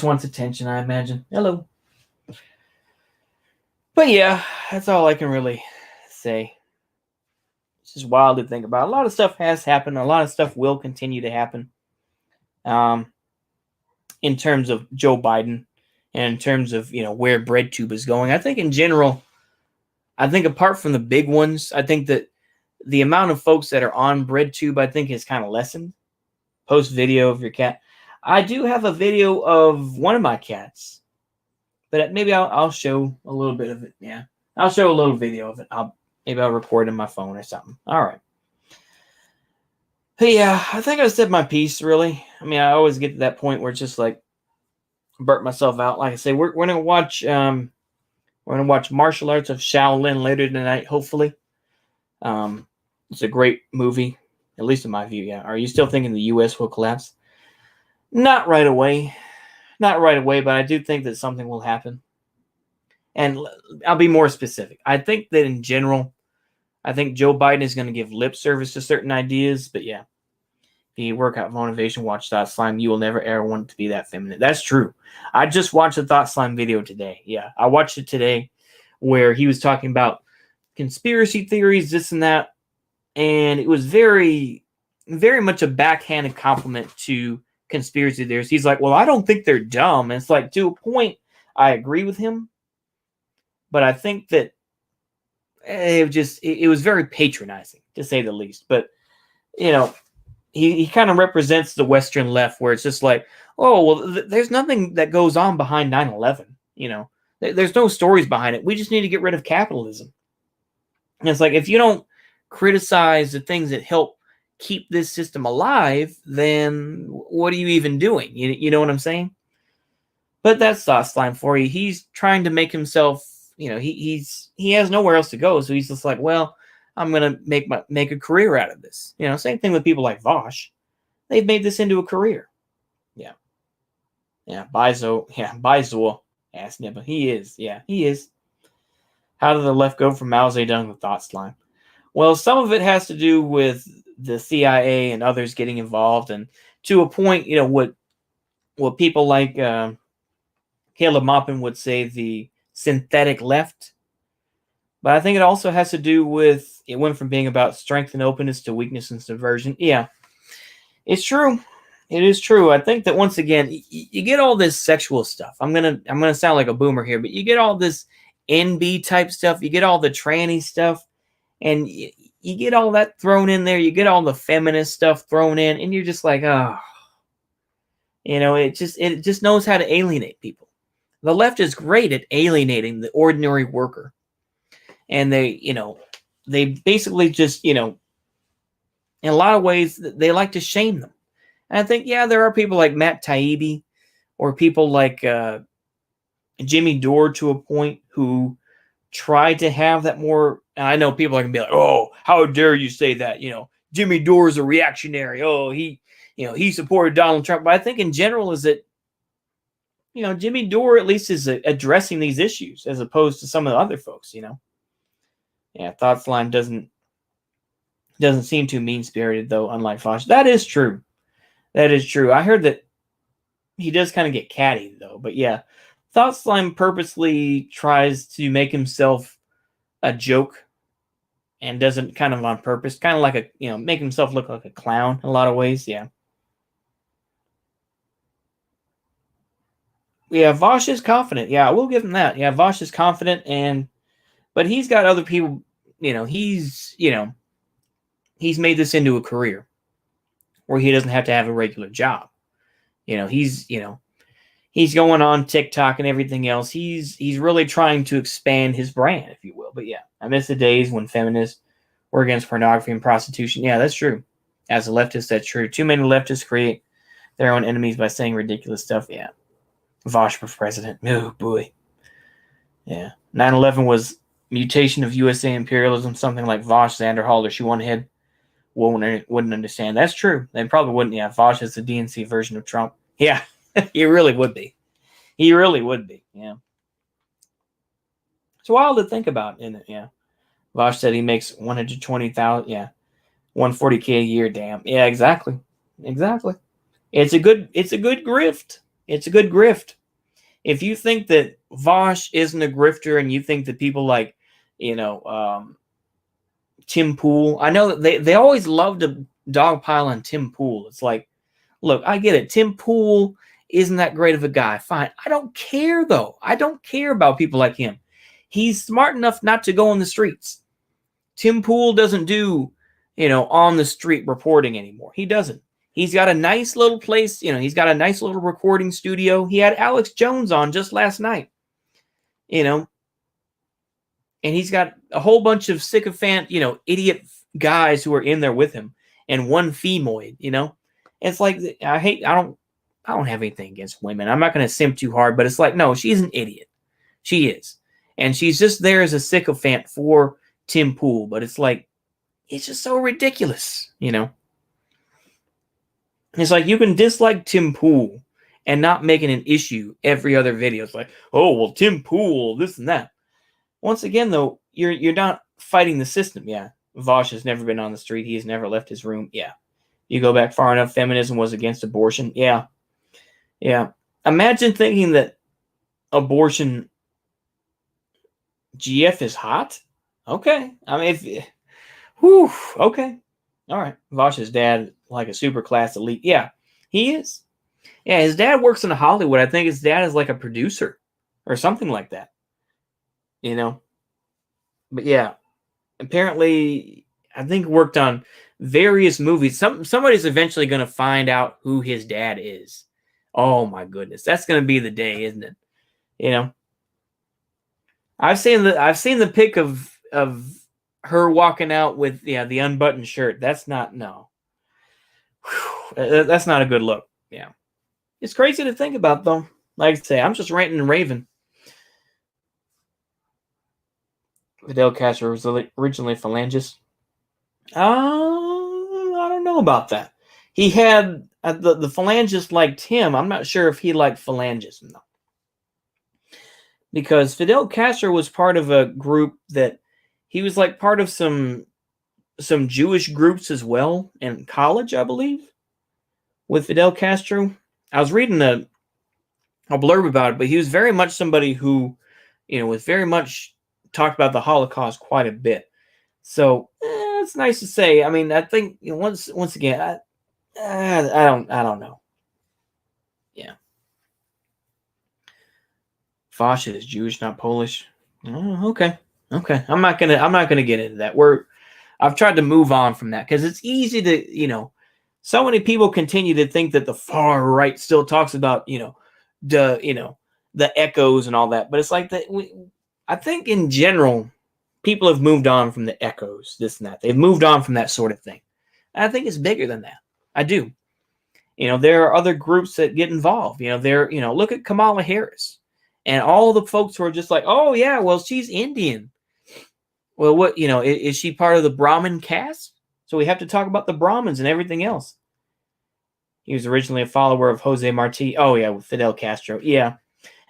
Speaker 1: wants attention, I imagine. Hello. But yeah, that's all I can really say. It's just wild to think about. A lot of stuff has happened. A lot of stuff will continue to happen. In terms of Joe Biden and in terms of, where BreadTube is going. I think in general, apart from the big ones, I think that the amount of folks that are on BreadTube, I think, has kind of lessened. Post video of your cat. I do have a video of one of my cats, but maybe I'll show a little bit of it. Yeah, I'll show a little video of it. I'll record in my phone or something. All right. Hey, yeah, I think I said my piece. Really, I mean, I always get to that point where it's just like burnt myself out. Like I say, we're gonna watch Martial Arts of Shaolin later tonight. Hopefully, it's a great movie, at least in my view. Yeah. Are you still thinking the U.S. will collapse? Not right away, but I do think that something will happen. And I'll be more specific. I think that in general, I think Joe Biden is going to give lip service to certain ideas. But yeah, if the workout motivation watch Thought Slime, you will never ever want to be that feminine. That's true. I just watched a Thought Slime video today. Yeah, I watched it today where he was talking about conspiracy theories, this and that, and it was very, very much a backhanded compliment to conspiracy theories. He's like, well, I don't think they're dumb. And it's like, to a point, I agree with him, but I think that it was very patronizing, to say the least. But, you know, he kind of represents the Western left, where it's just like, oh, well, there's nothing that goes on behind 9/11. You know, there's no stories behind it. We just need to get rid of capitalism. And it's like, if you don't criticize the things that help keep this system alive, then what are you even doing? You know what I'm saying? But that's Thought Slime for you. He's trying to make himself, you know, he has nowhere else to go, so he's just like, well, I'm gonna make a career out of this. You know, same thing with people like Vosh. They've made this into a career. Yeah. Yeah, Bizo, ass nipper. He is. Yeah, he is. How did the left go from Mao Zedong to Thought Slime? Well, some of it has to do with the CIA and others getting involved, and to a point, you know, what people like Caleb Maupin would say, the synthetic left. But I think it also has to do with, it went from being about strength and openness to weakness and subversion. Yeah, it's true. It is true. I think that once again, you get all this sexual stuff. I'm gonna sound like a boomer here, but you get all this NB type stuff. You get all the tranny stuff, and you get all that thrown in there. You get all the feminist stuff thrown in, and you're just like, oh, you know, it just knows how to alienate people. The left is great at alienating the ordinary worker. And they basically just, you know, in a lot of ways, they like to shame them. And I think, yeah, there are people like Matt Taibbi or people like Jimmy Dore to a point who try to have that more. And I know people are going to be like, oh, how dare you say that? You know, Jimmy Dore is a reactionary. Oh, he supported Donald Trump. But I think in general is that, you know, Jimmy Dore at least is addressing these issues as opposed to some of the other folks, you know. Yeah, Thought Slime doesn't seem too mean-spirited, though, unlike Fosh. That is true. That is true. I heard that he does kind of get catty, though. But yeah, Thought Slime purposely tries to make himself a joke and doesn't kind of on purpose. Kind of like make himself look like a clown in a lot of ways. Yeah. Yeah, Vosh is confident. Yeah, I will give him that. Yeah, Vosh is confident, but he's got other people, he's made this into a career where he doesn't have to have a regular job. He's going on TikTok and everything else. He's really trying to expand his brand, if you will. But yeah, I miss the days when feminists were against pornography and prostitution. Yeah, that's true. As a leftist, that's true. Too many leftists create their own enemies by saying ridiculous stuff. Yeah. Vosh for president. Oh, boy. Yeah. 9/11 was mutation of USA imperialism, something like Vosh, Vanderhall, or Shoe-on-Head wouldn't understand. That's true. They probably wouldn't. Yeah, Vosh is the DNC version of Trump. Yeah, he really would be. He really would be. Yeah. It's wild to think about, isn't it? Yeah. Vosh said he makes 120,000. Yeah. 140K a year. Damn. Yeah, exactly. Exactly. It's a good grift. It's a good grift. If you think that Vosh isn't a grifter and you think that people like, Tim Pool, I know that they always love to dogpile on Tim Pool. It's like, look, I get it. Tim Pool isn't that great of a guy. Fine. I don't care, though. I don't care about people like him. He's smart enough not to go on the streets. Tim Pool doesn't do, on the street reporting anymore. He doesn't. He's got a nice little place. He's got a nice little recording studio. He had Alex Jones on just last night. And he's got a whole bunch of sycophant, idiot guys who are in there with him, and one femoid. It's like I don't have anything against women. I'm not going to simp too hard, but it's like, no, she's an idiot. She is, and she's just there as a sycophant for Tim Pool. But it's like, it's just so ridiculous, It's like you can dislike Tim Pool and not make it an issue every other video. It's like, oh well, Tim Pool, this and that. Once again, though, you're not fighting the system. Yeah, Vosh has never been on the street. He has never left his room. Yeah, You go back far enough, feminism was against abortion. Yeah. Yeah. Imagine thinking that abortion GF is hot. Okay. I mean, whew, okay. All right. Vosh's dad, like a super class elite. Yeah, he is. Yeah, his dad works in Hollywood. I think his dad is like a producer or something like that. You know? But yeah, apparently, I think worked on various movies. Somebody's eventually going to find out who his dad is. Oh my goodness, that's going to be the day, isn't it? You know, I've seen the pic of her walking out with the unbuttoned shirt. That's not no. That's not a good look. Yeah, it's crazy to think about though. Like I say, I'm just ranting and raving. Fidel Castro was originally phalangist. I don't know about that. He had the phalangist liked him. I'm not sure if he liked phalangists though, because Fidel Castro was part of a group that he was like part of some Jewish groups as well in college, I believe, with Fidel Castro. I was reading a blurb about it, but he was very much somebody who, was very much talked about the Holocaust quite a bit. So it's nice to say. I mean, I think once again, I don't know. Yeah, Foch is Jewish, not Polish. Oh, okay. I'm not gonna get into that. I've tried to move on from that because it's easy to so many people continue to think that the far right still talks about the echoes and all that, but it's like that. I think in general, people have moved on from the echoes, this and that. They've moved on from that sort of thing. And I think it's bigger than that. I do. There are other groups that get involved. Look at Kamala Harris and all the folks who are just like, oh yeah, well, she's Indian. Well, what, is she part of the Brahmin caste? So we have to talk about the Brahmins and everything else. He was originally a follower of Jose Marti. Oh yeah, with Fidel Castro. Yeah.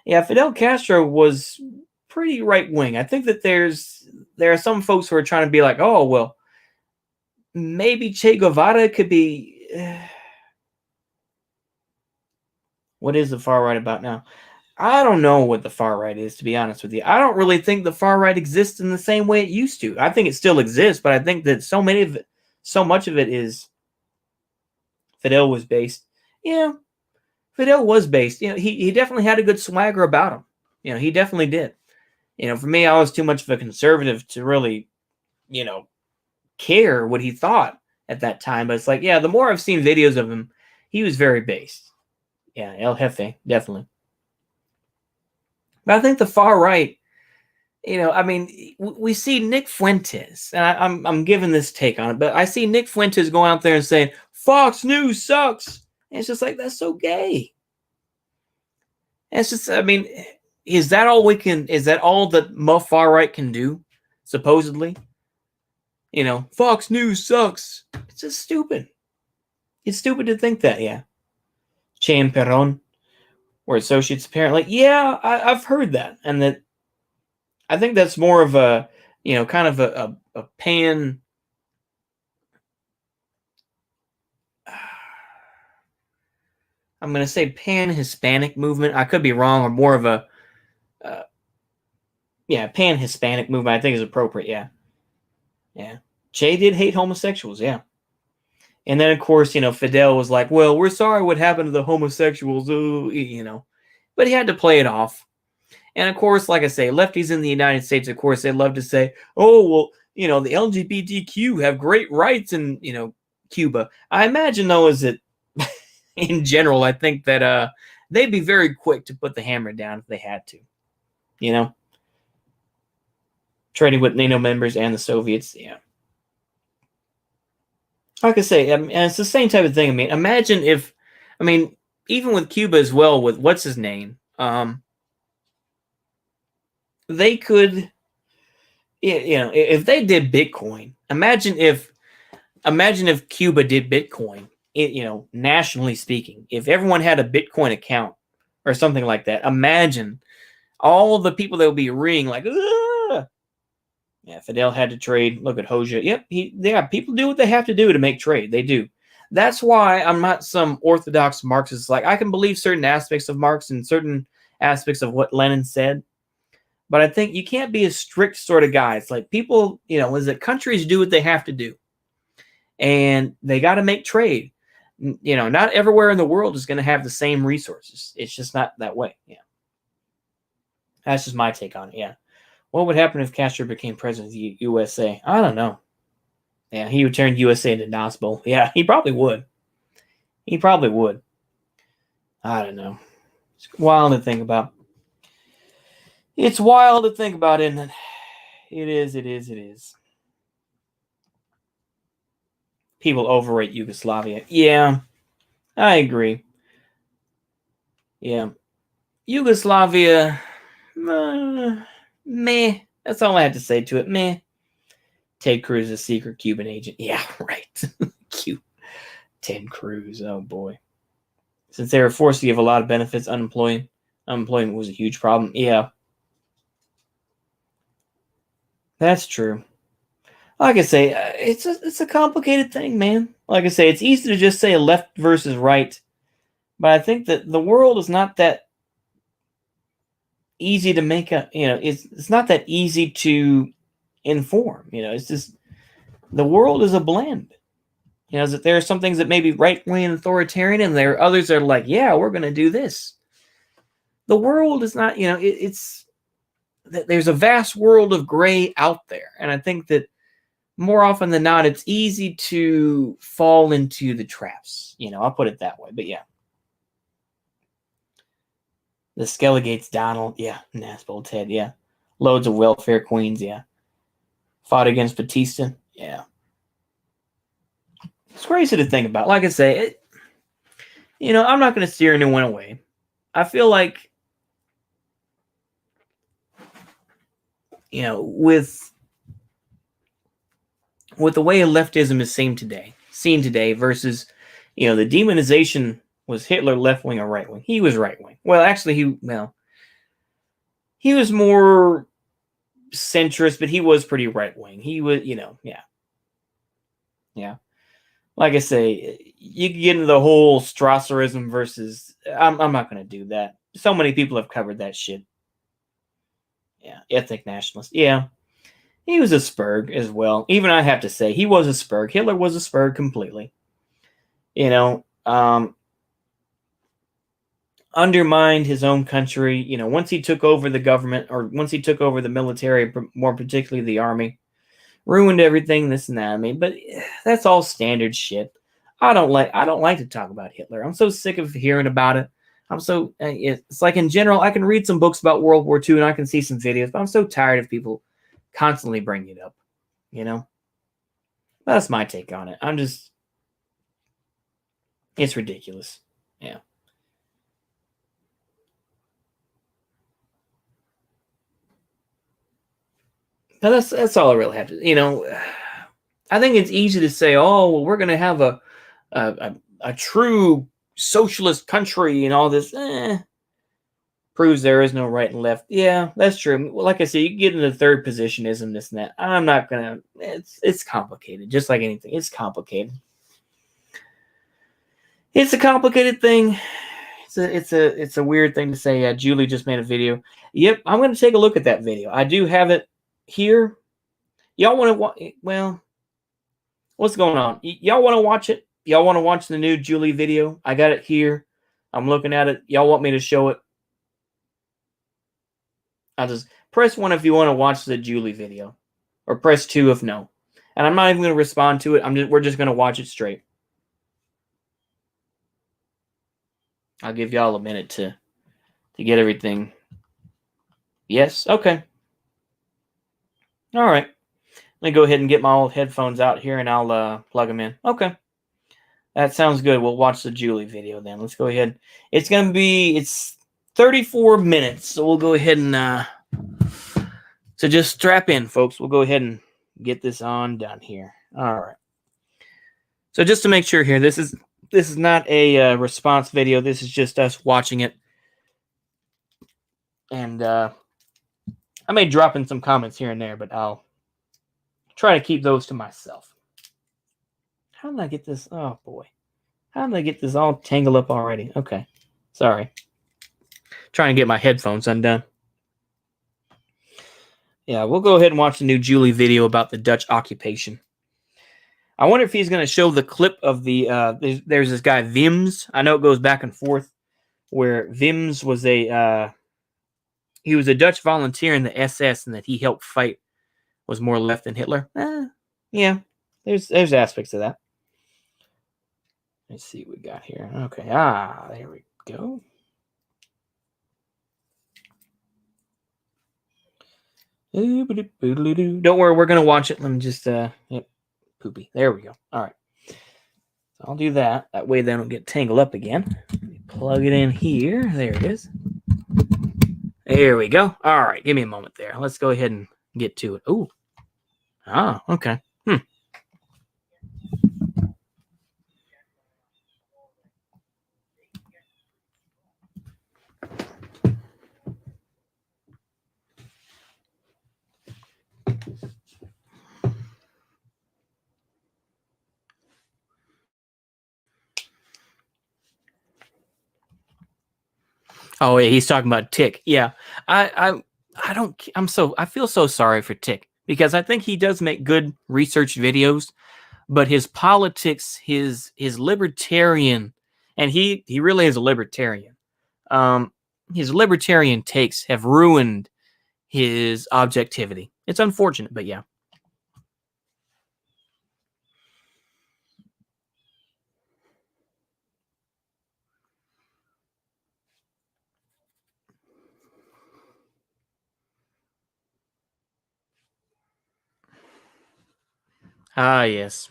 Speaker 1: Fidel Castro was pretty right wing. I think that there are some folks who are trying to be like, oh well, maybe Che Guevara could be. What is the far right about now? I don't know what the far right is, to be honest with you. I don't really think the far right exists in the same way it used to. I think it still exists, but I think that so much of it is Fidel was based. Yeah, Fidel was based. He definitely had a good swagger about him. He definitely did. For me, I was too much of a conservative to really, care what he thought at that time. But it's like, yeah, the more I've seen videos of him, he was very based. Yeah, El Jefe, definitely. But I think the far right, I mean, we see Nick Fuentes, and I'm giving this take on it, but I see Nick Fuentes going out there and saying, Fox News sucks. And it's just like, that's so gay. And it's just, I mean, is that all that far right can do? Supposedly? Fox News sucks. It's just stupid. It's stupid to think that, yeah. Che and Perron were associates, apparently. Yeah, I've heard that. And that I think that's more of a, kind of a pan. I'm going to say pan-Hispanic movement. I could be wrong, or more of a, pan-Hispanic movement, I think is appropriate, yeah. Yeah. Che did hate homosexuals, yeah. And then, of course, Fidel was like, well, we're sorry what happened to the homosexuals, But he had to play it off. And, of course, like I say, lefties in the United States, of course, they love to say, oh, well, the LGBTQ have great rights in, Cuba. I imagine, though, is that in general, I think that they'd be very quick to put the hammer down if they had to, Trading with NATO members and the Soviets, yeah. Like I say, and it's the same type of thing. I mean, imagine if, even with Cuba as well, with what's his name, they could, if they did Bitcoin, imagine if Cuba did Bitcoin, nationally speaking, if everyone had a Bitcoin account or something like that, imagine all the people that would be ringing like, ugh! Yeah, Fidel had to trade. Look at Hoja. Yep, people do what they have to do to make trade. They do. That's why I'm not some orthodox Marxist. Like, I can believe certain aspects of Marx and certain aspects of what Lenin said, but I think you can't be a strict sort of guy. It's like people, is that countries do what they have to do, and they got to make trade. Not everywhere in the world is going to have the same resources. It's just not that way. Yeah. That's just my take on it. Yeah. What would happen if Castro became president of the USA? I don't know. Yeah, he would turn USA into Nas Bowl. Yeah, he probably would. He probably would. I don't know. It's wild to think about. It's wild to think about, isn't it? It is. People overrate Yugoslavia. Yeah, I agree. Yeah. Yugoslavia, meh. That's all I have to say to it. Meh. Ted Cruz, a secret Cuban agent. Yeah, right. Cute. Ted Cruz. Oh, boy. Since they were forced to give a lot of benefits, unemployment was a huge problem. Yeah. That's true. Like I say, it's a complicated thing, man. Like I say, it's easy to just say left versus right, but I think that the world is not that easy to make a. It's not that easy to inform. It's just the world is a blend. That there are some things that may be right wing and authoritarian, and there are others that are like, yeah, we're going to do this. The world is not. It's there's a vast world of gray out there, and I think that more often than not, it's easy to fall into the traps. I'll put it that way. But yeah. The Skelligates Donald, yeah. Nasbold Ted, yeah. Loads of welfare queens, yeah. Fought against Batista, yeah. It's crazy to think about. Like I say, I'm not going to steer anyone away. I feel like, with the way leftism is seen today versus, the demonization was Hitler left wing or right wing. He was right wing. Well, actually, he was more centrist, but he was pretty right wing. He was, yeah. Like I say, you can get into the whole Strasserism versus. I'm not going to do that. So many people have covered that shit. Yeah, ethnic nationalist. Yeah. He was a Spurg as well. Even I have to say, he was a Spurg. Hitler was a Spurg completely. Undermined his own country. Once he took over the government, or once he took over the military, more particularly the army, ruined everything, this and that. But that's all standard shit. I don't like to talk about Hitler. I'm so sick of hearing about it. It's like in general, I can read some books about World War II and I can see some videos, but I'm so tired of people constantly bring it up, That's my take on it. It's ridiculous. Yeah. But that's all I really have to, I think it's easy to say, oh, well, we're going to have a true socialist country and all this. Proves there is no right and left. Yeah, that's true. Well, like I said, you get into third positionism, this and that. I'm not gonna. It's complicated, just like anything. It's complicated. It's a complicated thing. It's a weird thing to say. Yeah, Julie just made a video. Yep, I'm gonna take a look at that video. I do have it here. Y'all want to watch? Well, what's going on? Y'all want to watch it? Y'all want to watch the new Julie video? I got it here. I'm looking at it. Y'all want me to show it? I'll just press 1 if you want to watch the Julie video, or press 2 if no. And I'm not even going to respond to it. We're just going to watch it straight. I'll give y'all a minute to get everything. Yes? Okay. All right. Let me go ahead and get my old headphones out here and I'll plug them in. Okay. That sounds good. We'll watch the Julie video then. Let's go ahead. It's 34 minutes, so we'll go ahead and so just strap in, folks. We'll go ahead and get this on done here. All right. So just to make sure here, this is not a response video. This is just us watching it, and I may drop in some comments here and there, but I'll try to keep those to myself. How did I get this? Oh boy. How did I get this all tangled up already? Okay. Sorry. Trying to get my headphones undone. Yeah, we'll go ahead and watch the new Julie video about the Dutch occupation. I wonder if he's going to show the clip of the... there's this guy, Vims. I know it goes back and forth, where Vims was he was a Dutch volunteer in the SS, and that he helped fight, was more left than Hitler. Yeah, there's aspects of that. Let's see what we got here. Okay, there we go. Don't worry, we're gonna watch it. Let me just yep, poopy. There we go. All right, so I'll do that. That way they don't get tangled up again. Plug it in here. There it is. There we go. All right, give me a moment there. Let's go ahead and get to it. Ooh. Okay. Oh yeah, he's talking about Tick. Yeah, I feel so sorry for Tick, because I think he does make good research videos, but his politics, his libertarian, and he really is a libertarian. His libertarian takes have ruined his objectivity. It's unfortunate, but yeah. Yes.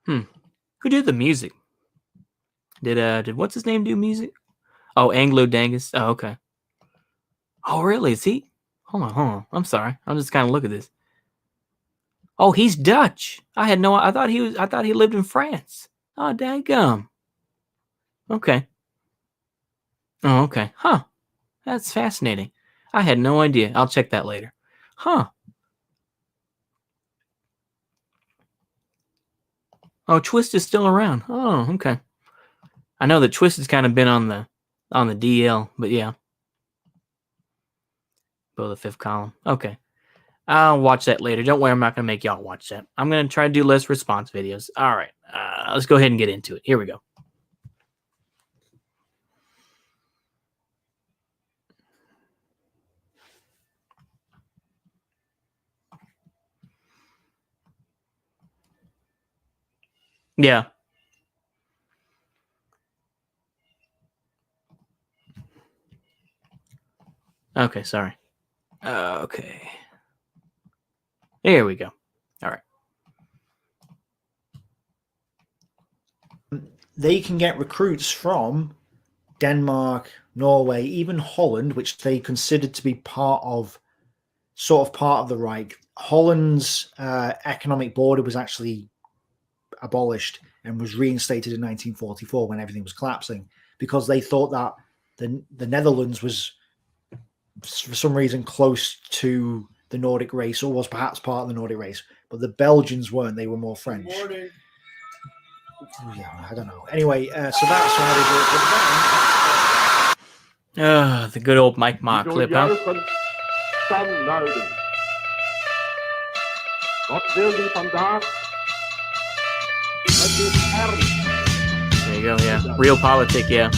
Speaker 1: Who did the music? Did what's his name do music? Oh, Anglo Dangus. Oh, okay. Oh, really? Is he? Hold on. I'm sorry. I'm just kind of look at this. Oh, he's Dutch. I thought he lived in France. Oh, dadgum. Okay. Oh, okay. Huh. That's fascinating. I had no idea. I'll check that later. Huh. Oh, Twist is still around. Oh, okay. I know that Twist has kind of been on the DL, but yeah. Below the fifth column. Okay. I'll watch that later. Don't worry, I'm not going to make y'all watch that. I'm going to try to do less response videos. All right. Let's go ahead and get into it. Here we go. Yeah. Okay, sorry. Okay. Here we go. All right.
Speaker 2: They can get recruits from Denmark, Norway, even Holland, which they considered to be part of the Reich. Holland's economic border was actually abolished and was reinstated in 1944 when everything was collapsing, because they thought that the Netherlands was, for some reason, close to the Nordic race, or was perhaps part of the Nordic race, but the Belgians weren't. They were more French. Yeah, I don't know. Anyway, so that's how they do it.
Speaker 1: The good old Mike Ma clip, huh? There you go, yeah. Real politic, yeah.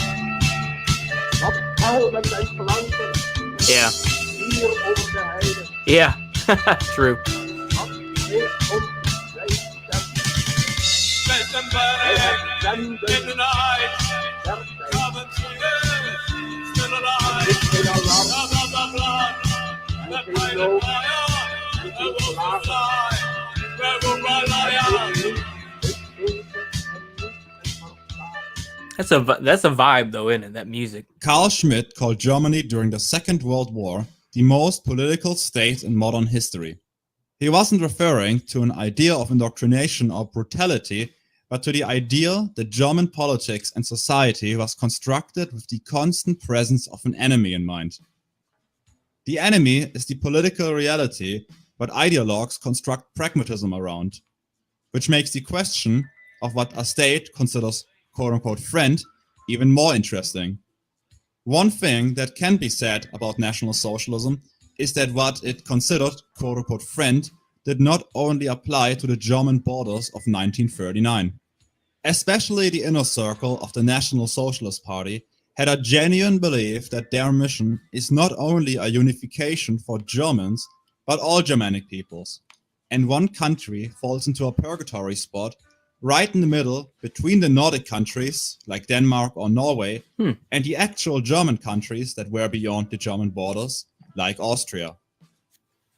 Speaker 1: Yeah. Yeah, true. That's a vibe, though, isn't it? That music.
Speaker 3: Carl Schmitt called Germany during the Second World War the most political state in modern history. He wasn't referring to an idea of indoctrination or brutality, but to the idea that German politics and society was constructed with the constant presence of an enemy in mind. The enemy is the political reality, but ideologues construct pragmatism around, which makes the question of what a state considers quote-unquote friend even more interesting. One thing that can be said about National Socialism is that what it considered quote-unquote friend did not only apply to the German borders of 1939. Especially the inner circle of the National Socialist Party had a genuine belief that their mission is not only a unification for Germans, but all Germanic peoples. And one country falls into a purgatory spot right in the middle between the Nordic countries, like Denmark or Norway, and the actual German countries that were beyond the German borders, like Austria.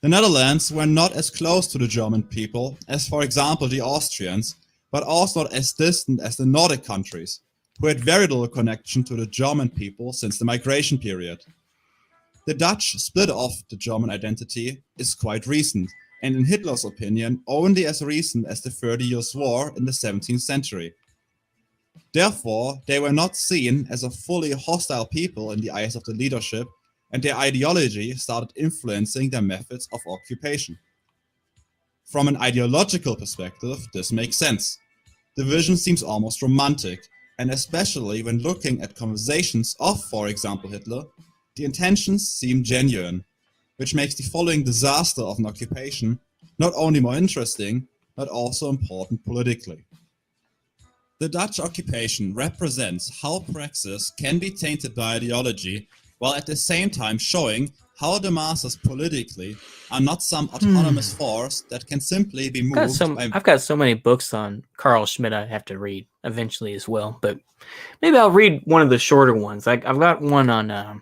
Speaker 3: The Netherlands were not as close to the German people as, for example, the Austrians, but also not as distant as the Nordic countries, who had very little connection to the German people since the migration period. The Dutch split off the German identity is quite recent, and in Hitler's opinion, only as recent as the 30 Years' War in the 17th century. Therefore, they were not seen as a fully hostile people in the eyes of the leadership, and their ideology started influencing their methods of occupation. From an ideological perspective, this makes sense. The vision seems almost romantic, and especially when looking at conversations of, for example, Hitler, the intentions seem genuine, which makes the following disaster of an occupation not only more interesting, but also important politically. The Dutch occupation represents how praxis can be tainted by ideology, while at the same time showing how the masses politically are not some autonomous force that can simply be moved
Speaker 1: I've got so many books on Carl Schmitt I have to read eventually as well, but maybe I'll read one of the shorter ones. I've got one on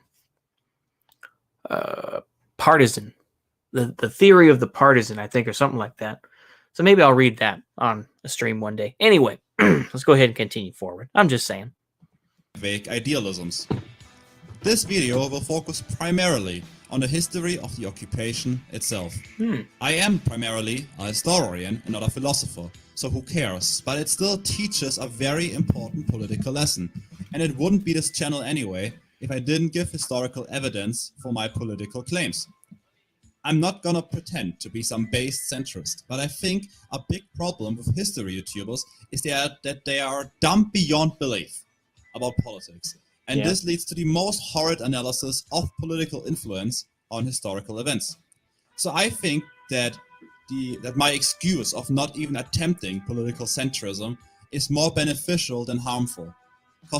Speaker 1: partisan, the theory of the partisan, I think, or something like that. So maybe I'll read that on a stream one day. Anyway, let's go ahead and continue forward. I'm just saying.
Speaker 3: Vague idealisms. This video will focus primarily on the history of the occupation itself. I am primarily a historian and not a philosopher, so who cares, but it still teaches a very important political lesson, and it wouldn't be this channel anyway if I didn't give historical evidence for my political claims. I'm not gonna pretend to be some based centrist, but I think a big problem with history YouTubers is that they are dumb beyond belief about politics. And this leads to the most horrid analysis of political influence on historical events. So I think that my excuse of not even attempting political centrism is more beneficial than harmful.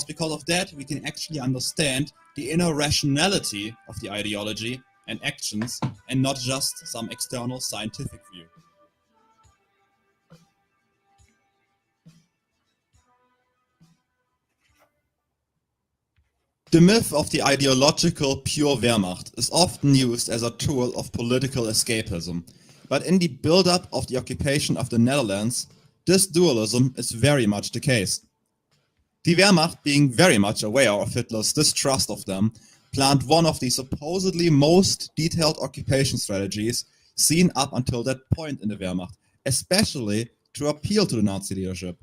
Speaker 3: Because of that, we can actually understand the inner rationality of the ideology and actions, and not just some external scientific view. The myth of the ideological pure Wehrmacht is often used as a tool of political escapism, but in the build-up of the occupation of the Netherlands, this dualism is very much the case. The Wehrmacht, being very much aware of Hitler's distrust of them, planned one of the supposedly most detailed occupation strategies seen up until that point in the Wehrmacht, especially to appeal to the Nazi leadership.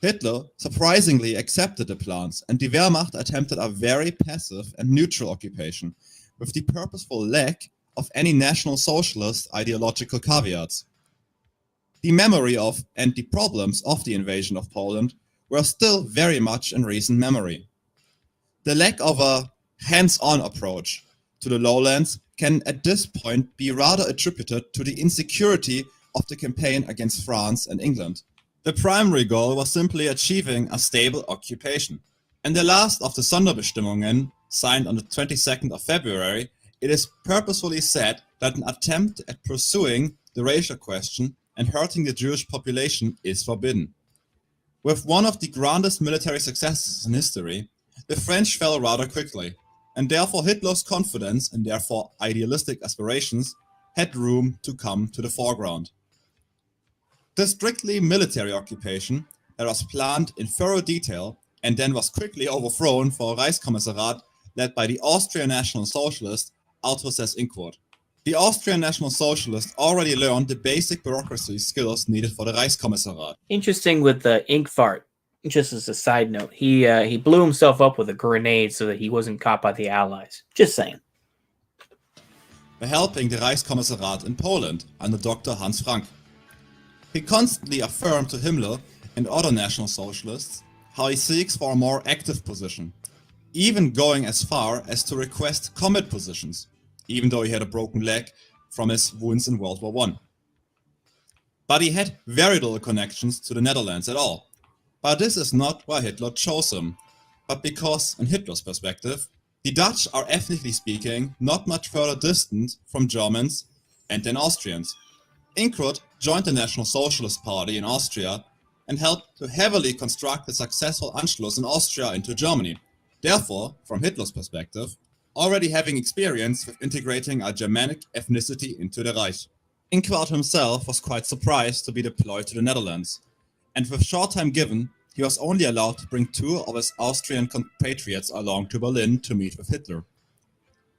Speaker 3: Hitler surprisingly accepted the plans, and the Wehrmacht attempted a very passive and neutral occupation, with the purposeful lack of any National Socialist ideological caveats. The memory of and the problems of the invasion of Poland were still very much in recent memory. The lack of a hands-on approach to the lowlands can at this point be rather attributed to the insecurity of the campaign against France and England. The primary goal was simply achieving a stable occupation. In the last of the Sonderbestimmungen, signed on the 22nd of February, it is purposefully said that an attempt at pursuing the racial question and hurting the Jewish population is forbidden. With one of the grandest military successes in history, the French fell rather quickly, and therefore Hitler's confidence and therefore idealistic aspirations had room to come to the foreground. The strictly military occupation that was planned in thorough detail and then was quickly overthrown for a Reichskommissariat led by the Austrian National Socialists Autor says in quote, "The Austrian National Socialists already learned the basic bureaucracy skills needed for the Reichskommissariat."
Speaker 1: Interesting with the ink fart. Just as a side note, he blew himself up with a grenade so that he wasn't caught by the Allies. Just saying.
Speaker 3: By helping the Reichskommissariat in Poland under Dr. Hans Frank. He constantly affirmed to Himmler and other National Socialists how he seeks for a more active position, even going as far as to request combat positions, even though he had a broken leg from his wounds in World War I. But he had very little connections to the Netherlands at all. But this is not why Hitler chose him, but because, in Hitler's perspective, the Dutch are ethnically speaking not much further distant from Germans and than Austrians. Inquart joined the National Socialist Party in Austria and helped to heavily construct the successful Anschluss in Austria into Germany. Therefore, from Hitler's perspective, already having experience with integrating a Germanic ethnicity into the Reich. Inquart himself was quite surprised to be deployed to the Netherlands, and with short time given, he was only allowed to bring 2 of his Austrian compatriots along to Berlin to meet with Hitler.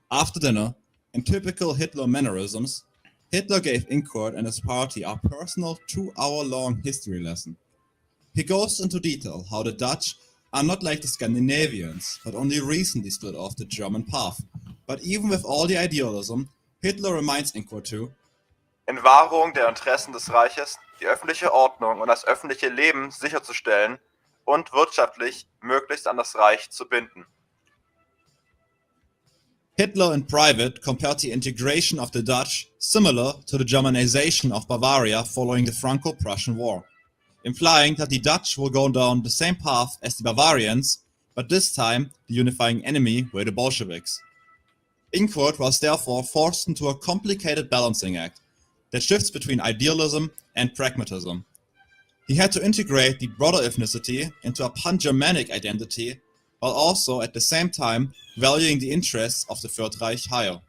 Speaker 3: After dinner, in typical Hitler mannerisms, Hitler gave Inquart and his party a personal 2-hour-long history lesson. He goes into detail how the Dutch are not like the Scandinavians, but only recently split off the German path. But even with all the idealism, Hitler reminds Inquart to
Speaker 4: in Wahrung der Interessen des Reiches, die öffentliche Ordnung und das öffentliche Leben sicherzustellen und wirtschaftlich möglichst an das Reich zu binden.
Speaker 3: Hitler in private compared the integration of the Dutch similar to the Germanization of Bavaria following the Franco-Prussian War, implying that the Dutch will go down the same path as the Bavarians, but this time the unifying enemy were the Bolsheviks. Inquart was therefore forced into a complicated balancing act that shifts between idealism and pragmatism. He had to integrate the broader ethnicity into a pan-Germanic identity, while also at the same time valuing the interests of the Third Reich higher.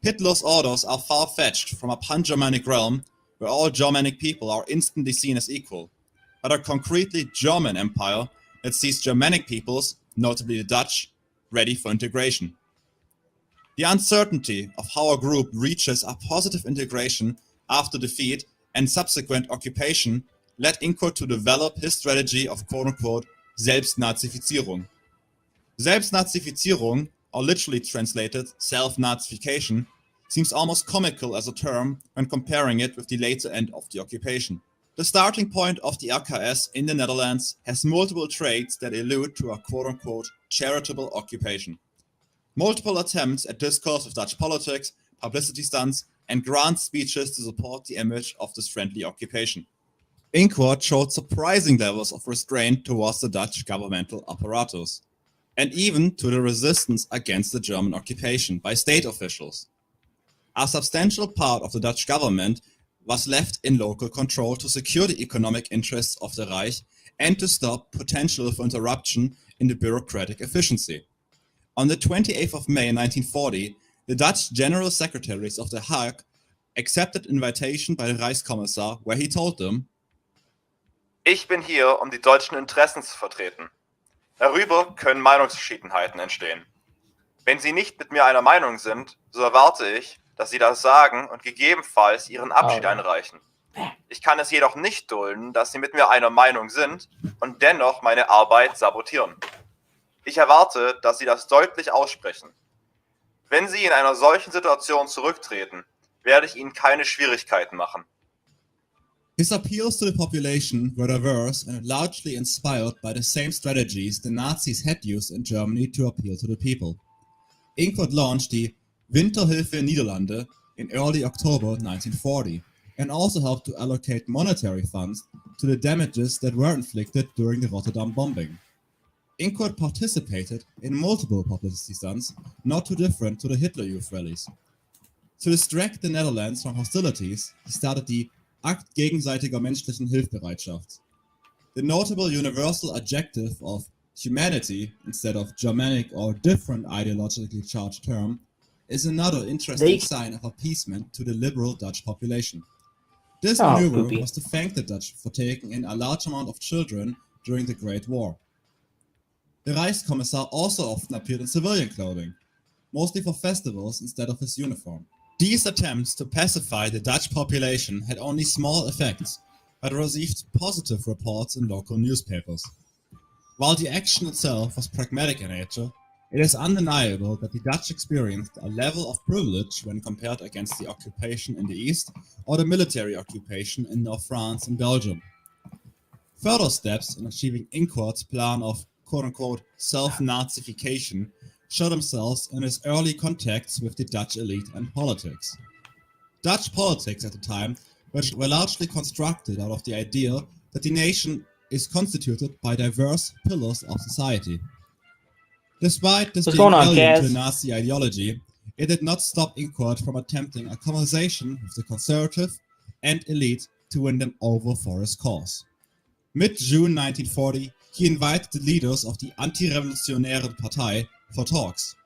Speaker 3: Hitler's orders are far-fetched from a pan-Germanic realm where all Germanic people are instantly seen as equal, but a concretely German empire that sees Germanic peoples, notably the Dutch, ready for integration. The uncertainty of how a group reaches a positive integration after defeat and subsequent occupation led Inquart to develop his strategy of quote-unquote Selbstnazifizierung. Selbstnazifizierung, or literally translated self-nazification, seems almost comical as a term when comparing it with the later end of the occupation. The starting point of the RKS in the Netherlands has multiple traits that allude to a quote-unquote charitable occupation. Multiple attempts at discourse of Dutch politics, publicity stunts, and grand speeches to support the image of this friendly occupation. Inquart showed surprising levels of restraint towards the Dutch governmental apparatus, and even to the resistance against the German occupation by state officials. A substantial part of the Dutch government was left in local control to secure the economic interests of the Reich and to stop potential for interruption in the bureaucratic efficiency. On the 28th of May 1940, the Dutch General Secretaries of the Hague accepted invitation by the Reichskommissar, where he told them,
Speaker 4: Ich bin hier, um die deutschen Interessen zu vertreten. Darüber können Meinungsverschiedenheiten entstehen. Wenn Sie nicht mit mir einer Meinung sind, so erwarte ich, dass Sie das sagen und gegebenenfalls Ihren Abschied einreichen. Ich kann es jedoch nicht dulden, dass Sie mit mir einer Meinung sind und dennoch meine Arbeit sabotieren. Ich erwarte, dass Sie das deutlich aussprechen. Wenn Sie in einer solchen Situation zurücktreten, werde ich Ihnen keine Schwierigkeiten machen.
Speaker 3: His appeals to the population were diverse and largely inspired by the same strategies the Nazis had used in Germany to appeal to the people. Inquart launched the Winterhilfe Niederlande in early October 1940 and also helped to allocate monetary funds to the damages that were inflicted during the Rotterdam bombing. Inquart participated in multiple publicity stunts, not too different to the Hitler Youth rallies. To distract the Netherlands from hostilities, he started the Akt gegenseitiger menschlichen Hilfsbereitschaft. The notable universal adjective of humanity instead of Germanic or different ideologically charged term is another interesting sign of appeasement to the liberal Dutch population. This maneuver was to thank the Dutch for taking in a large amount of children during the Great War. The Reichskommissar also often appeared in civilian clothing. mostly for festivals instead of his uniform. These attempts to pacify the Dutch population had only small effects, but received positive reports in local newspapers. While the action itself was pragmatic in nature, it is undeniable that the Dutch experienced a level of privilege when compared against the occupation in the east or the military occupation in North France and Belgium. Further steps in achieving Inquart's plan of quote-unquote self-Nazification show themselves in his early contacts with the Dutch elite and politics. Dutch politics at the time were largely constructed out of the idea that the nation is constituted by diverse pillars of society. Despite this
Speaker 1: What's
Speaker 3: being
Speaker 1: going on,
Speaker 3: alien to
Speaker 1: Kaz?
Speaker 3: the Nazi ideology, it did not stop Inquart from attempting a conversation with the conservative and elite to win them over for his cause. Mid-June 1940, he invited the leaders of the Anti-Revolutionäre Partei for talks.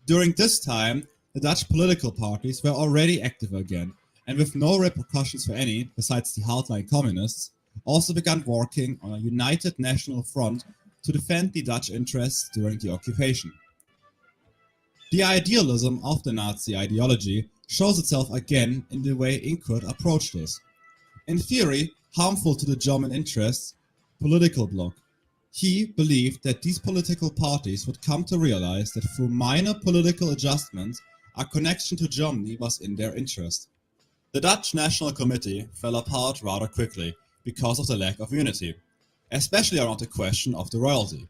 Speaker 3: During this time, the Dutch political parties were already active again, and with no repercussions for any, besides the hardline communists, also began working on a united national front to defend the Dutch interests during the occupation. The idealism of the Nazi ideology shows itself again in the way Inquart approached this. In theory, harmful to the German interests, political bloc. He believed that these political parties would come to realize that through minor political adjustments, a connection to Germany was in their interest. The Dutch National Committee fell apart rather quickly because of the lack of unity, especially around the question of the royalty.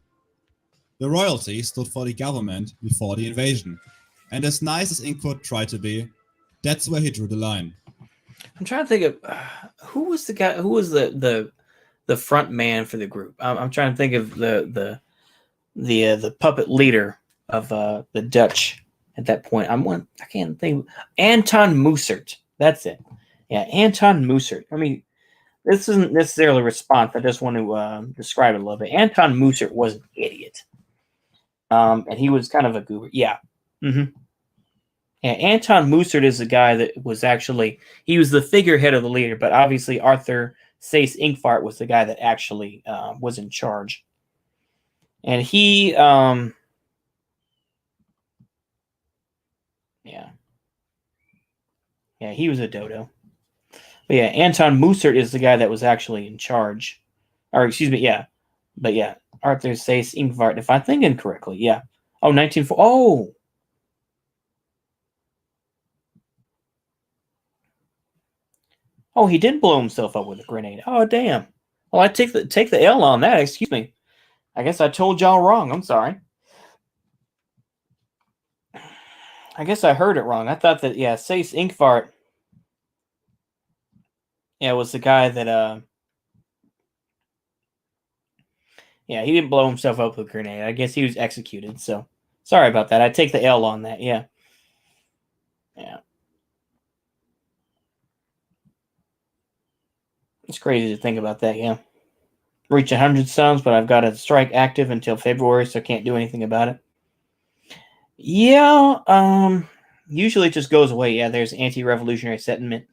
Speaker 3: The royalty stood for the government before the invasion, and as nice as Inquart tried to be, that's where he drew the line.
Speaker 1: I'm trying to think of who was the guy, who was the front man for the group. I'm trying to think of the puppet leader of the Dutch at that point. I can't think. Anton Mussert. That's it. Yeah, Anton Mussert. I mean, this isn't necessarily a response. I just want to describe it a little bit. Anton Mussert was an idiot. And he was kind of a goober. Yeah. Mm-hmm. Yeah, Anton Mussert is the guy that was he was the figurehead of the leader, but obviously Arthur Seyss-Inquart was the guy that actually was in charge. And he, he was a dodo. But yeah, Anton Mussert is the guy that was actually in charge. Or excuse me, yeah. But yeah, Arthur Seyss-Inquart, if I'm thinking correctly, yeah. Oh, 1940. Oh! Oh, he did blow himself up with a grenade. Oh, damn. Well, I take the L on that. Excuse me. I guess I told y'all wrong. I'm sorry. I guess I heard it wrong. I thought that, yeah, Seyss-Inquart, was the guy that, he didn't blow himself up with a grenade. I guess he was executed, so sorry about that. I take the L on that, yeah. Yeah. It's crazy to think about that, yeah. Reach 100 subs, but I've got a strike active until February, so I can't do anything about it. Yeah, usually it just goes away. Yeah, there's anti-revolutionary sentiment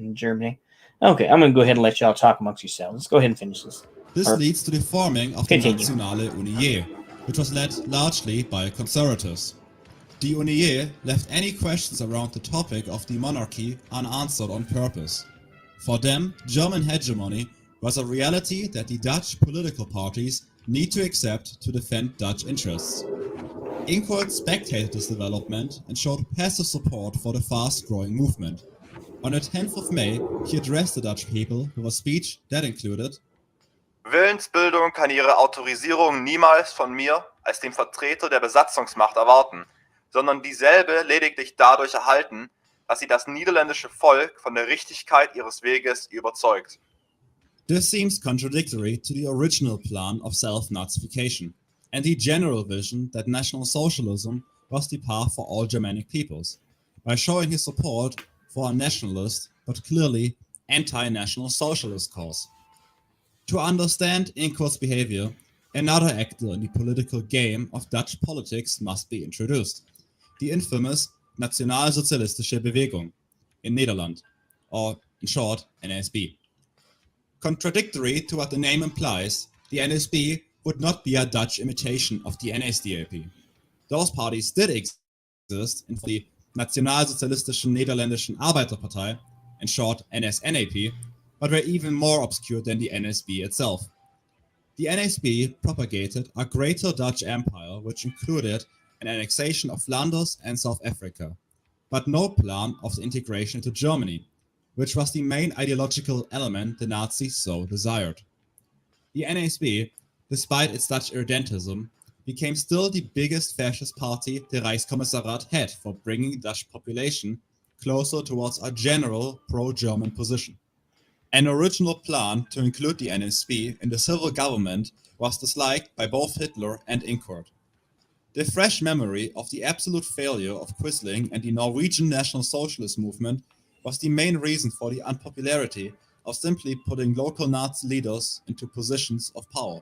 Speaker 1: in Germany. Okay, I'm going to go ahead and let y'all talk amongst yourselves. Let's go ahead and finish this.
Speaker 3: This leads to the forming of the Nationale Unie, which was led largely by conservatives. The Unie left any questions around the topic of the monarchy unanswered on purpose. For them, German hegemony was a reality that the Dutch political parties need to accept to defend Dutch interests. Inquart spectated this development and showed passive support for the fast-growing movement. On the 10th of May, he addressed the Dutch people with a speech that included:
Speaker 4: Willensbildung kann ihre Autorisierung niemals von mir als dem Vertreter der Besatzungsmacht erwarten, sondern dieselbe lediglich dadurch erhalten, dass sie das niederländische Volk von der Richtigkeit ihres Weges überzeugt.
Speaker 3: This seems contradictory to the original plan of self-Nazification and the general vision that National Socialism was the path for all Germanic peoples, by showing his support for a nationalist but clearly anti-national socialist cause. To understand Inquart's behavior, another actor in the political game of Dutch politics must be introduced: the infamous Nationalsozialistische Bewegung in Nederland, or in short, NSB. Contradictory to what the name implies, the NSB would not be a Dutch imitation of the NSDAP. Those parties did exist Marxist in the Nationalsozialistischen Niederländischen Arbeiterpartei, in short NSNAP, but were even more obscure than the NSB itself. The NSB propagated a greater Dutch empire which included an annexation of Flanders and South Africa, but no plan of the integration into Germany, which was the main ideological element the Nazis so desired. The NSB, despite its Dutch irredentism, became still the biggest fascist party the Reichskommissariat had for bringing the Dutch population closer towards a general pro-German position. An original plan to include the NSB in the civil government was disliked by both Hitler and Inquart. The fresh memory of the absolute failure of Quisling and the Norwegian National Socialist movement was the main reason for the unpopularity of simply putting local Nazi leaders into positions of power.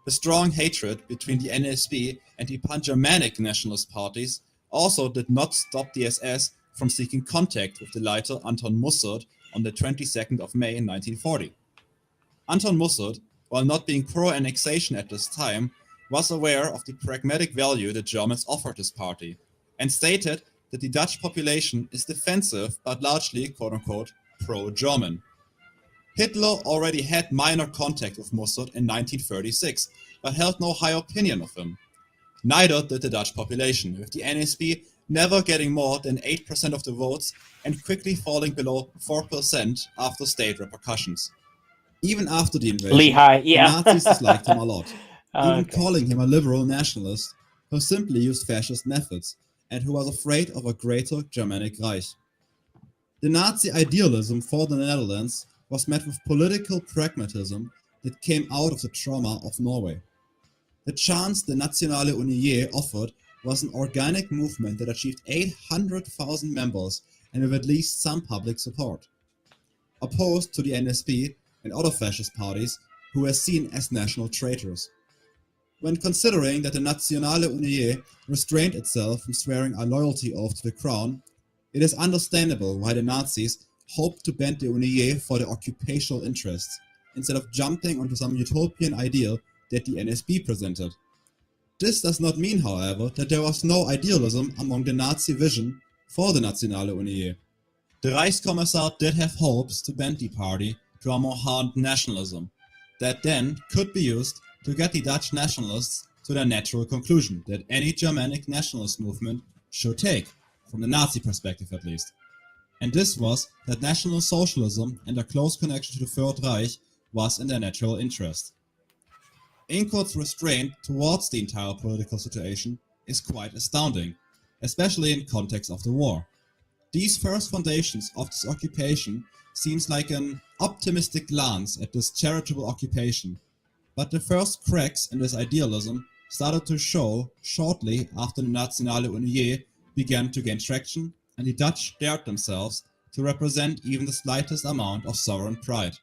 Speaker 3: The strong hatred between the NSB and the pan-Germanic nationalist parties also did not stop the SS from seeking contact with the leader Anton Mussert on the 22nd of May 1940. Anton Mussert, while not being pro-annexation at this time, was aware of the pragmatic value the Germans offered his party, and stated that the Dutch population is defensive but largely quote-unquote pro-German. Hitler already had minor contact with Mussert in 1936, but held no high opinion of him. Neither did the Dutch population, with the NSB never getting more than 8% of the votes and quickly falling below 4% after state repercussions. Even after the invasion,
Speaker 1: Lehigh, yeah.
Speaker 3: the Nazis disliked him a lot, even
Speaker 1: Okay.
Speaker 3: calling him a liberal nationalist who simply used fascist methods and who was afraid of a greater Germanic Reich. The Nazi idealism for the Netherlands was met with political pragmatism that came out of the trauma of Norway. The chance the Nationale Unie offered was an organic movement that achieved 800,000 members and with at least some public support, opposed to the NSB and other fascist parties who were seen as national traitors. When considering that the Nationale Unie restrained itself from swearing a loyalty oath to the crown, it is understandable why the Nazis hoped to bend the Unie for their occupational interests, instead of jumping onto some utopian ideal that the NSB presented. This does not mean, however, that there was no idealism among the Nazi vision for the Nationale Unie. The Reichskommissar did have hopes to bend the party to a more hardened nationalism, that then could be used to get the Dutch nationalists to their natural conclusion that any Germanic nationalist movement should take, from the Nazi perspective at least. And this was that National Socialism and a close connection to the Third Reich was in their natural interest. Inquart's restraint towards the entire political situation is quite astounding, especially in context of the war. These first foundations of this occupation seems like an optimistic glance at this charitable occupation, but the first cracks in this idealism started to show shortly after the Nationale Unie began to gain traction and the Dutch dared themselves to represent even the slightest amount of sovereign pride.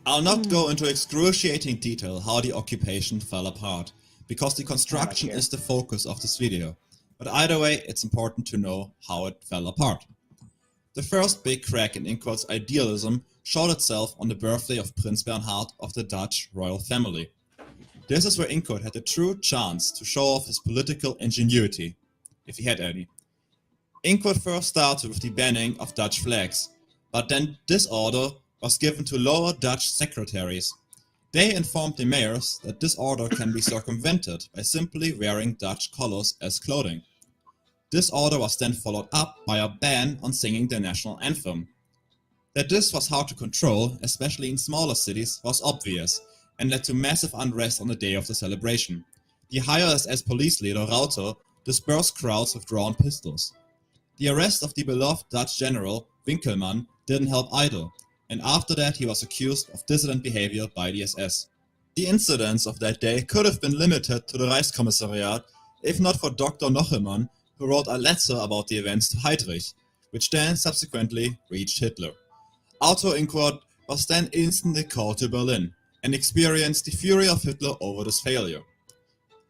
Speaker 3: I'll not go into excruciating detail how the occupation fell apart, because the construction is the focus of this video, but either way it's important to know how it fell apart. The first big crack in Inquart's idealism showed itself on the birthday of Prince Bernhard of the Dutch royal family. This is where Inquart had a true chance to show off his political ingenuity, if he had any. Inquart first started with the banning of Dutch flags, but then this order was given to lower Dutch secretaries. They informed the mayors that this order can be circumvented by simply wearing Dutch colors as clothing. This order was then followed up by a ban on singing the national anthem. That this was hard to control, especially in smaller cities, was obvious, and led to massive unrest on the day of the celebration. The higher SS police leader Rauter dispersed crowds with drawn pistols. The arrest of the beloved Dutch general Winkelmann didn't help either, and after that he was accused of dissident behavior by the SS. The incidents of that day could have been limited to the Reichskommissariat if not for Dr. Nochemann, who wrote a letter about the events to Heydrich, which then subsequently reached Hitler. Otto Inquart was then instantly called to Berlin and experienced the fury of Hitler over this failure.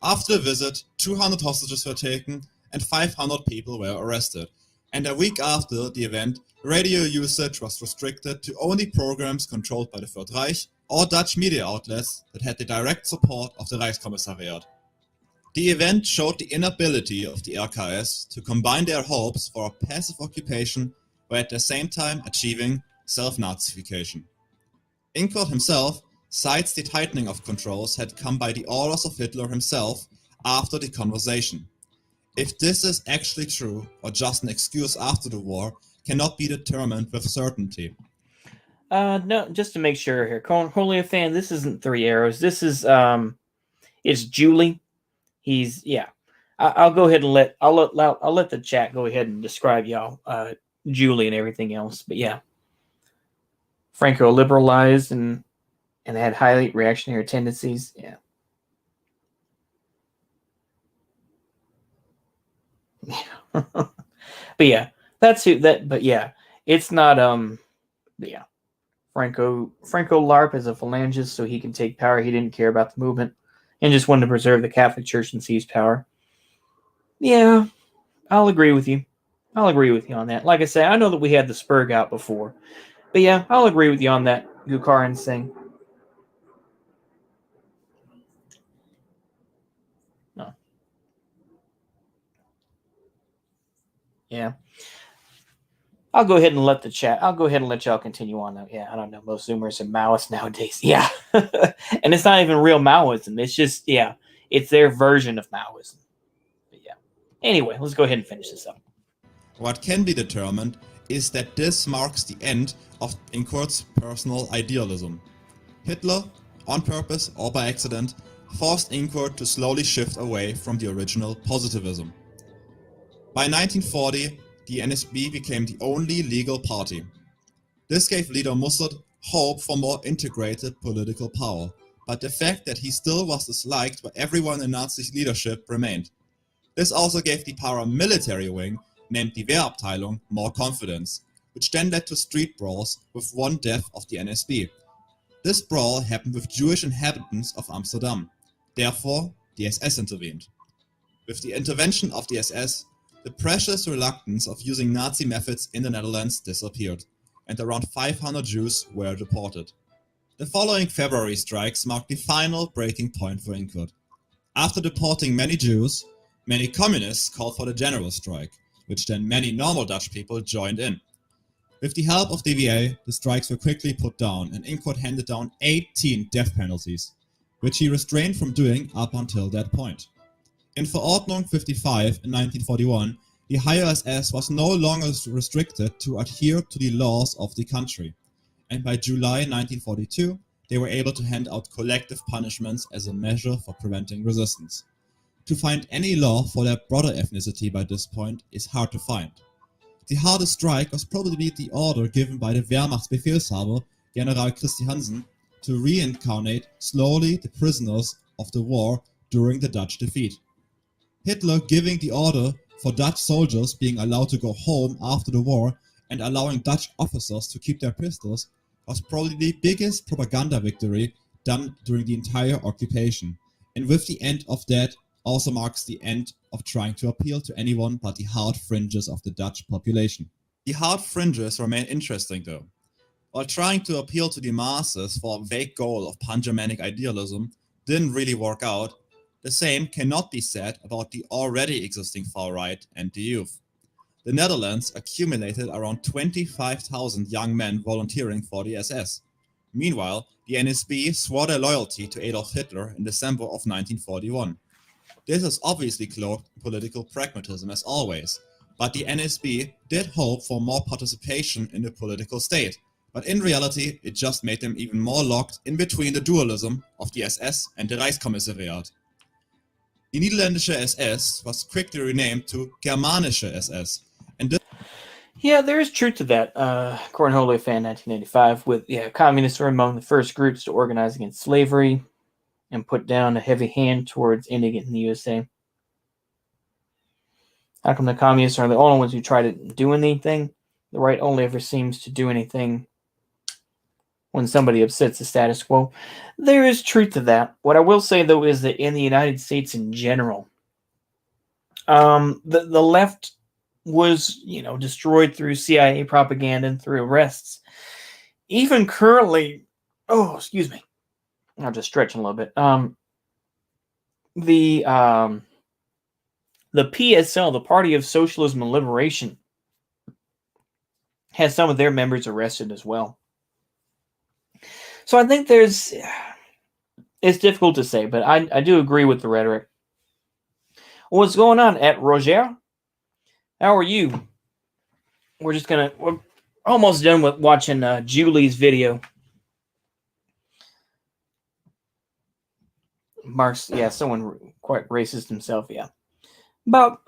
Speaker 3: After the visit, 200 hostages were taken and 500 people were arrested, and a week after the event, radio usage was restricted to only programs controlled by the Third Reich or Dutch media outlets that had the direct support of the Reichskommissariat. The event showed the inability of the RKS to combine their hopes for a passive occupation while at the same time achieving self-Nazification. Inkwodt himself cites the tightening of controls had come by the orders of Hitler himself after the conversation. If this is actually true or just an excuse after the war cannot be determined with certainty.
Speaker 1: No, just to make sure here, Holy fan, this isn't Three Arrows. This is it's Julie. I'll go ahead and I'll let the chat go ahead and describe y'all Julie and everything else. But yeah, Franco liberalized and had highly reactionary tendencies. Yeah. But yeah, that's who that. But yeah, it's not. Yeah, Franco LARP is a phalangist, so he can take power. He didn't care about the movement and just wanted to preserve the Catholic Church and seize power. Yeah, I'll agree with you. I'll agree with you on that. Like I say, I know that we had the Spurg out before, but yeah, I'll agree with you on that Gukarin thing. No. Yeah. I'll go ahead and let the chat. I'll go ahead and let y'all continue on now. Yeah, I don't know. Most Zoomers are Maoists nowadays. Yeah. And it's not even real Maoism. It's just, yeah, it's their version of Maoism. But yeah. Anyway, let's go ahead and finish this up.
Speaker 3: What can be determined is that this marks the end of Inkwardt's personal idealism. Hitler, on purpose or by accident, forced Inkwardt to slowly shift away from the original positivism. By 1940, the NSB became the only legal party. This gave leader Mussert hope for more integrated political power, but the fact that he still was disliked by everyone in Nazi leadership remained. This also gave the paramilitary wing, named the Wehrabteilung, more confidence, which then led to street brawls with one death of the NSB. This brawl happened with Jewish inhabitants of Amsterdam. Therefore, the SS intervened. With the intervention of the SS, the precious reluctance of using Nazi methods in the Netherlands disappeared, and around 500 Jews were deported. The following February strikes marked the final breaking point for Inkwardt. After deporting many Jews, many communists called for the general strike, which then many normal Dutch people joined in. With the help of DVA, the strikes were quickly put down, and Inkwardt handed down 18 death penalties, which he restrained from doing up until that point. In Verordnung 55 in 1941, the higher SS was no longer restricted to adhere to the laws of the country, and by July 1942, they were able to hand out collective punishments as a measure for preventing resistance. To find any law for their broader ethnicity by this point is hard to find. The hardest strike was probably the order given by the Wehrmachtsbefehlshaber, General Christi Hansen, to reincarnate slowly the prisoners of the war during the Dutch defeat. Hitler giving the order for Dutch soldiers being allowed to go home after the war and allowing Dutch officers to keep their pistols was probably the biggest propaganda victory done during the entire occupation, and with the end of that also marks the end of trying to appeal to anyone but the hard fringes of the Dutch population. The hard fringes remain interesting though. While trying to appeal to the masses for a vague goal of pan-Germanic idealism didn't really work out, the same cannot be said about the already existing far-right and the youth. The Netherlands accumulated around 25,000 young men volunteering for the SS. Meanwhile, the NSB swore their loyalty to Adolf Hitler in December of 1941. This is obviously cloaked political pragmatism as always, but the NSB did hope for more participation in the political state, but in reality it just made them even more locked in between the dualism of the SS and the Reichskommissariat. Die niederländische SS was quickly renamed to Germanische SS, and this
Speaker 1: Yeah, there is truth to that. Cornholio fan 1985 with communists were among the first groups to organize against slavery and put down a heavy hand towards ending it in the USA. How come the communists are the only ones who try to do anything? The right only ever seems to do anything when somebody upsets the status quo. There is truth to that. What I will say, though, is that in the United States in general, the left was, destroyed through CIA propaganda and through arrests. Even currently, Oh, excuse me. I'll just stretch a little bit. The PSL, the Party of Socialism and Liberation, has some of their members arrested as well. So I think it's difficult to say, but I do agree with the rhetoric. What's going on at Roger? How are you? We're almost done with watching Julie's video. Mark's, yeah, someone quite racist himself, yeah. About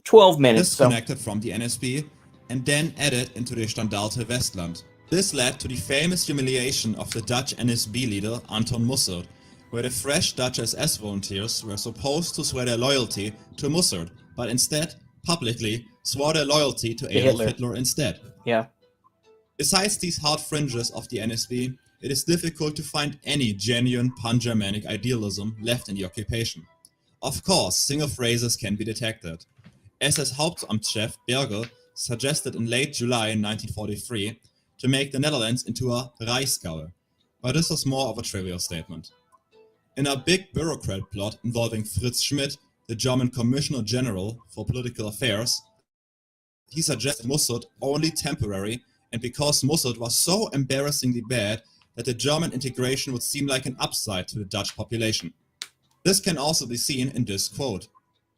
Speaker 1: 12 minutes.
Speaker 3: Disconnected from the NSB and then added into the Standarte Westland. This led to the famous humiliation of the Dutch NSB leader Anton Mussert, where the fresh Dutch SS volunteers were supposed to swear their loyalty to Mussert, but instead, publicly, swore their loyalty to Adolf Hitler instead.
Speaker 1: Yeah.
Speaker 3: Besides these hard fringes of the NSB, it is difficult to find any genuine pan-Germanic idealism left in the occupation. Of course, single phrases can be detected. SS Hauptamtschef Berger suggested in late July 1943 to make the Netherlands into a Reichsgaue, but this was more of a trivial statement. In a big bureaucrat plot involving Fritz Schmidt, the German Commissioner General for Political Affairs, he suggested Mussert only temporary, and because Mussert was so embarrassingly bad that the German integration would seem like an upside to the Dutch population. This can also be seen in this quote.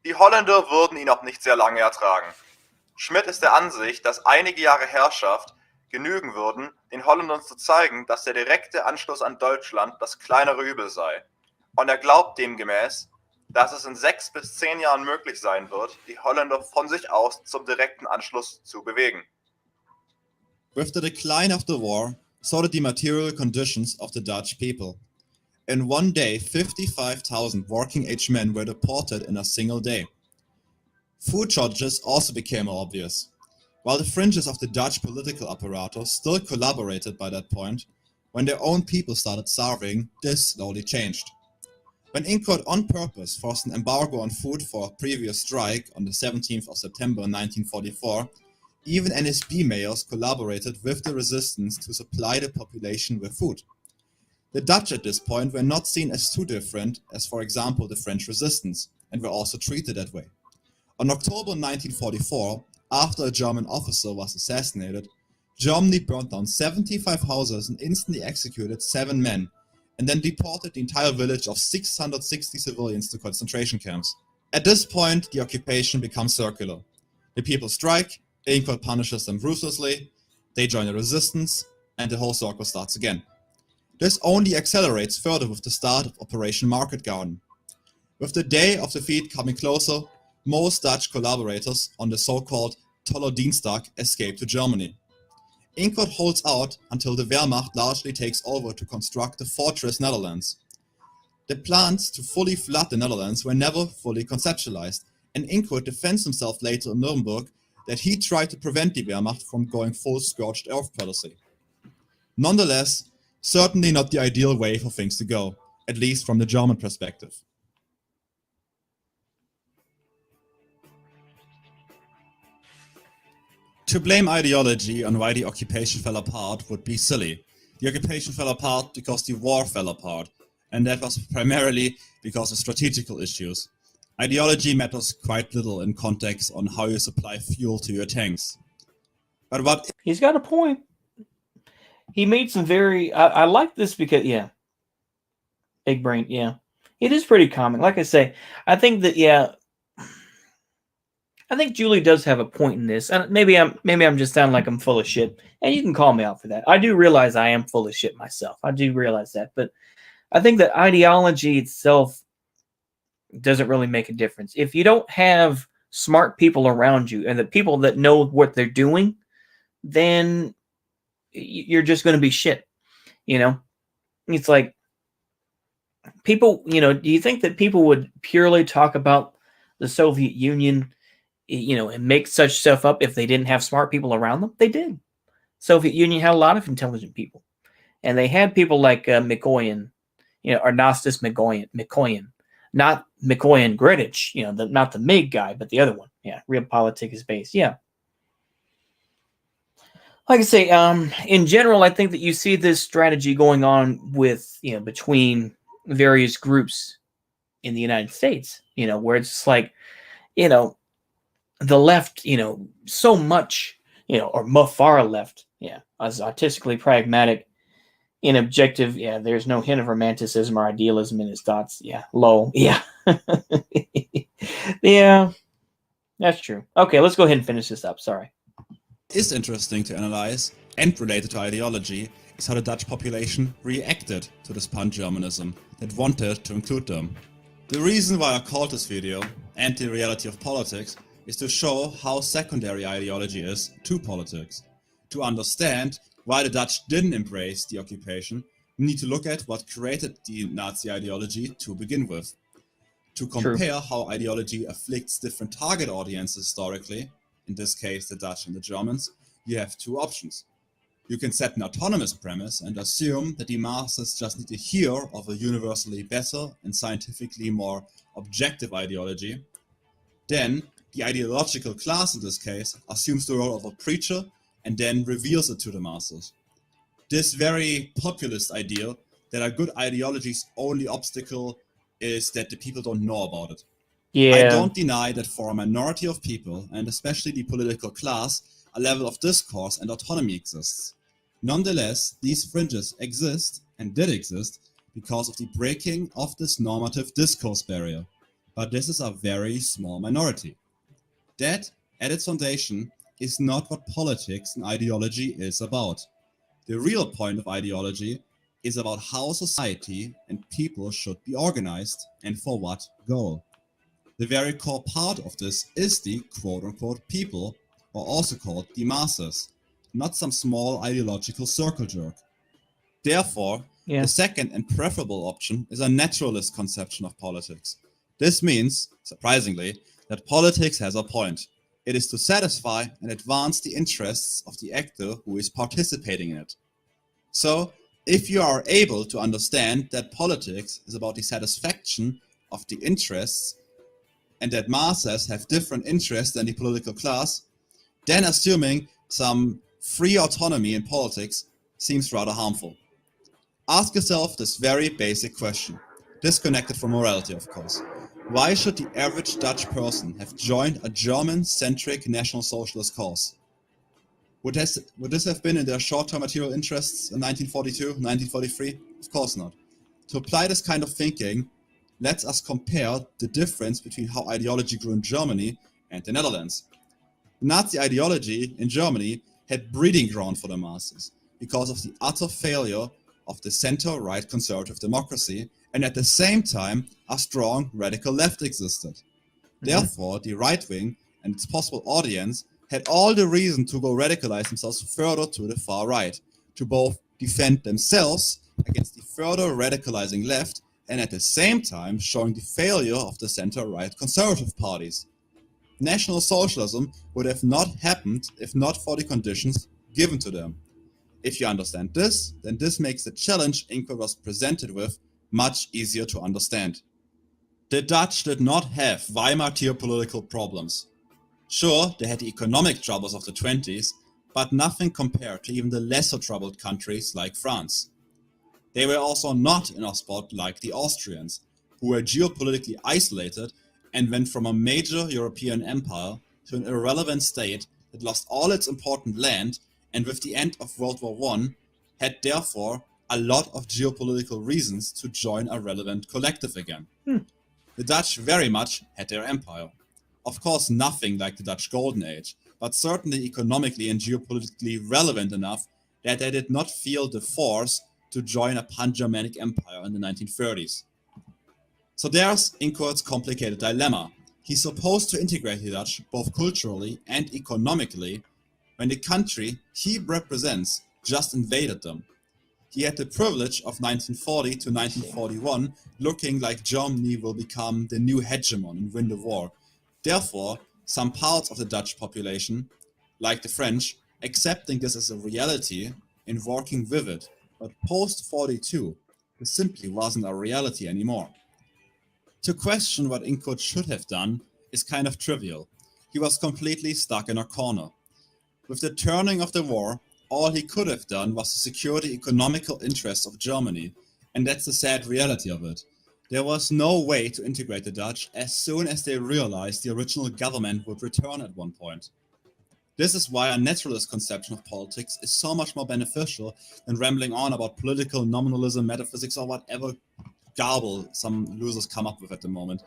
Speaker 4: Die Holländer würden ihn auch nicht sehr lange ertragen. Schmidt ist der Ansicht, dass einige Jahre Herrschaft genügen würden, den Holländern zu zeigen, dass der direkte Anschluss an Deutschland das kleinere Übel sei. Und er glaubt demgemäß, dass es in 6 bis 10 Jahren möglich sein wird, die Holländer von sich aus zum direkten Anschluss zu bewegen.
Speaker 3: With the decline of the war, so did the material conditions of the Dutch people. In one day, 55,000 working-age men were deported in a single day. Food shortages also became more obvious. While the fringes of the Dutch political apparatus still collaborated by that point, when their own people started starving, this slowly changed. When Incourt on purpose forced an embargo on food for a previous strike on the 17th of September 1944, even NSB mayors collaborated with the resistance to supply the population with food. The Dutch at this point were not seen as too different as, for example, the French resistance, and were also treated that way. On October 1944, after a German officer was assassinated, Germany burned down 75 houses and instantly executed 7 men, and then deported the entire village of 660 civilians to concentration camps. At this point, the occupation becomes circular. The people strike, Incourt punishes them ruthlessly, they join the resistance, and the whole circle starts again. This only accelerates further with the start of Operation Market Garden. With the day of defeat coming closer, most Dutch collaborators on the so-called Toller Dienstag escape to Germany. Incourt holds out until the Wehrmacht largely takes over to construct the Fortress Netherlands. The plans to fully flood the Netherlands were never fully conceptualized, and Incourt defends himself later in Nuremberg that he tried to prevent the Wehrmacht from going full scorched earth policy. Nonetheless, certainly not the ideal way for things to go, at least from the German perspective. To blame ideology on why the occupation fell apart would be silly. The occupation fell apart because the war fell apart, and that was primarily because of strategical issues. Ideology matters quite little in context on how you supply fuel to your tanks. But what...
Speaker 1: He's got a point. He made some very... I like this because, yeah. Big brain, yeah. It is pretty common. Like I say, I think that, yeah... I think Julie does have a point in this. And maybe I'm just sounding like I'm full of shit. And you can call me out for that. I do realize I am full of shit myself. I do realize that. But I think that ideology itself doesn't really make a difference. If you don't have smart people around you and the people that know what they're doing, then you're just going to be shit. You know? It's like people, you know, do you think that people would purely talk about the Soviet Union, you know, and make such stuff up if they didn't have smart people around them? They did. Soviet Union had a lot of intelligent people. And they had people like Mikoyan, you know, or Nastas Mikoyan. Not Mikoyan Gredic, you know, not the MiG guy, but the other one. Yeah, Real Politic is based. Yeah. like I say, in general, I think that you see this strategy going on with, between various groups in the United States, where it's like, the left, so much, or far left, as artistically pragmatic and objective. Yeah, there's no hint of romanticism or idealism in his thoughts. Yeah, low. Yeah. Yeah, that's true. Okay, let's go ahead and finish this up. Sorry.
Speaker 3: Is interesting to analyze and related to ideology is how the Dutch population reacted to this pan-Germanism that wanted to include them. The reason why I called this video Anti-Reality of Politics is to show how secondary ideology is to politics. To understand why the Dutch didn't embrace the occupation, we need to look at what created the Nazi ideology to begin with. To compare how ideology afflicts different target audiences historically, in this case the Dutch and the Germans, you have two options. You can set an autonomous premise and assume that the masses just need to hear of a universally better and scientifically more objective ideology. Then, the ideological class in this case assumes the role of a preacher and then reveals it to the masses. This very populist idea that a good ideology's only obstacle is that the people don't know about it.
Speaker 1: Yeah.
Speaker 3: I don't deny that for a minority of people, and especially the political class, a level of discourse and autonomy exists. Nonetheless, these fringes exist, and did exist, because of the breaking of this normative discourse barrier. But this is a very small minority. That, at its foundation, is not what politics and ideology is about. The real point of ideology is about how society and people should be organized and for what goal. The very core part of this is the quote-unquote people, or also called the masses, not some small ideological circle jerk. Therefore, the second and preferable option is a naturalist conception of politics. This means, surprisingly, that politics has a point. It is to satisfy and advance the interests of the actor who is participating in it. So, if you are able to understand that politics is about the satisfaction of the interests and that masses have different interests than the political class, then assuming some free autonomy in politics seems rather harmful. Ask yourself this very basic question, disconnected from morality of course. Why should the average Dutch person have joined a German-centric National Socialist cause? Would this have been in their short-term material interests in 1942, 1943? Of course not. To apply this kind of thinking, let us compare the difference between how ideology grew in Germany and the Netherlands. Nazi ideology in Germany had breeding ground for the masses because of the utter failure of the center-right conservative democracy, and at the same time a strong radical left existed. Therefore, the right wing and its possible audience had all the reason to go radicalize themselves further to the far right, to both defend themselves against the further radicalizing left and at the same time showing the failure of the center-right conservative parties. National Socialism would have not happened if not for the conditions given to them. If you understand this, then this makes the challenge Ingvar was presented with much easier to understand. The Dutch did not have Weimar tier political problems. Sure, they had the economic troubles of the 20s, but nothing compared to even the lesser troubled countries like France. They were also not in a spot like the Austrians, who were geopolitically isolated and went from a major European empire to an irrelevant state that lost all its important land and with the end of World War I had therefore a lot of geopolitical reasons to join a relevant collective again. The Dutch very much had their empire. Of course nothing like the Dutch Golden Age, but certainly economically and geopolitically relevant enough that they did not feel the force to join a pan-Germanic empire in the 1930s. So there's Ingvar's complicated dilemma. He's supposed to integrate the Dutch both culturally and economically when the country he represents just invaded them. He had the privilege of 1940 to 1941 looking like Germany will become the new hegemon and win the war. Therefore, some parts of the Dutch population, like the French, accepting this as a reality and working with it. But post-42, this simply wasn't a reality anymore. To question what Ingvar should have done is kind of trivial. He was completely stuck in a corner. With the turning of the war, all he could have done was to secure the economical interests of Germany, and that's the sad reality of it. There was no way to integrate the Dutch as soon as they realized the original government would return at one point. This is why a naturalist conception of politics is so much more beneficial than rambling on about political nominalism, metaphysics, or whatever garble some losers come up with at the moment.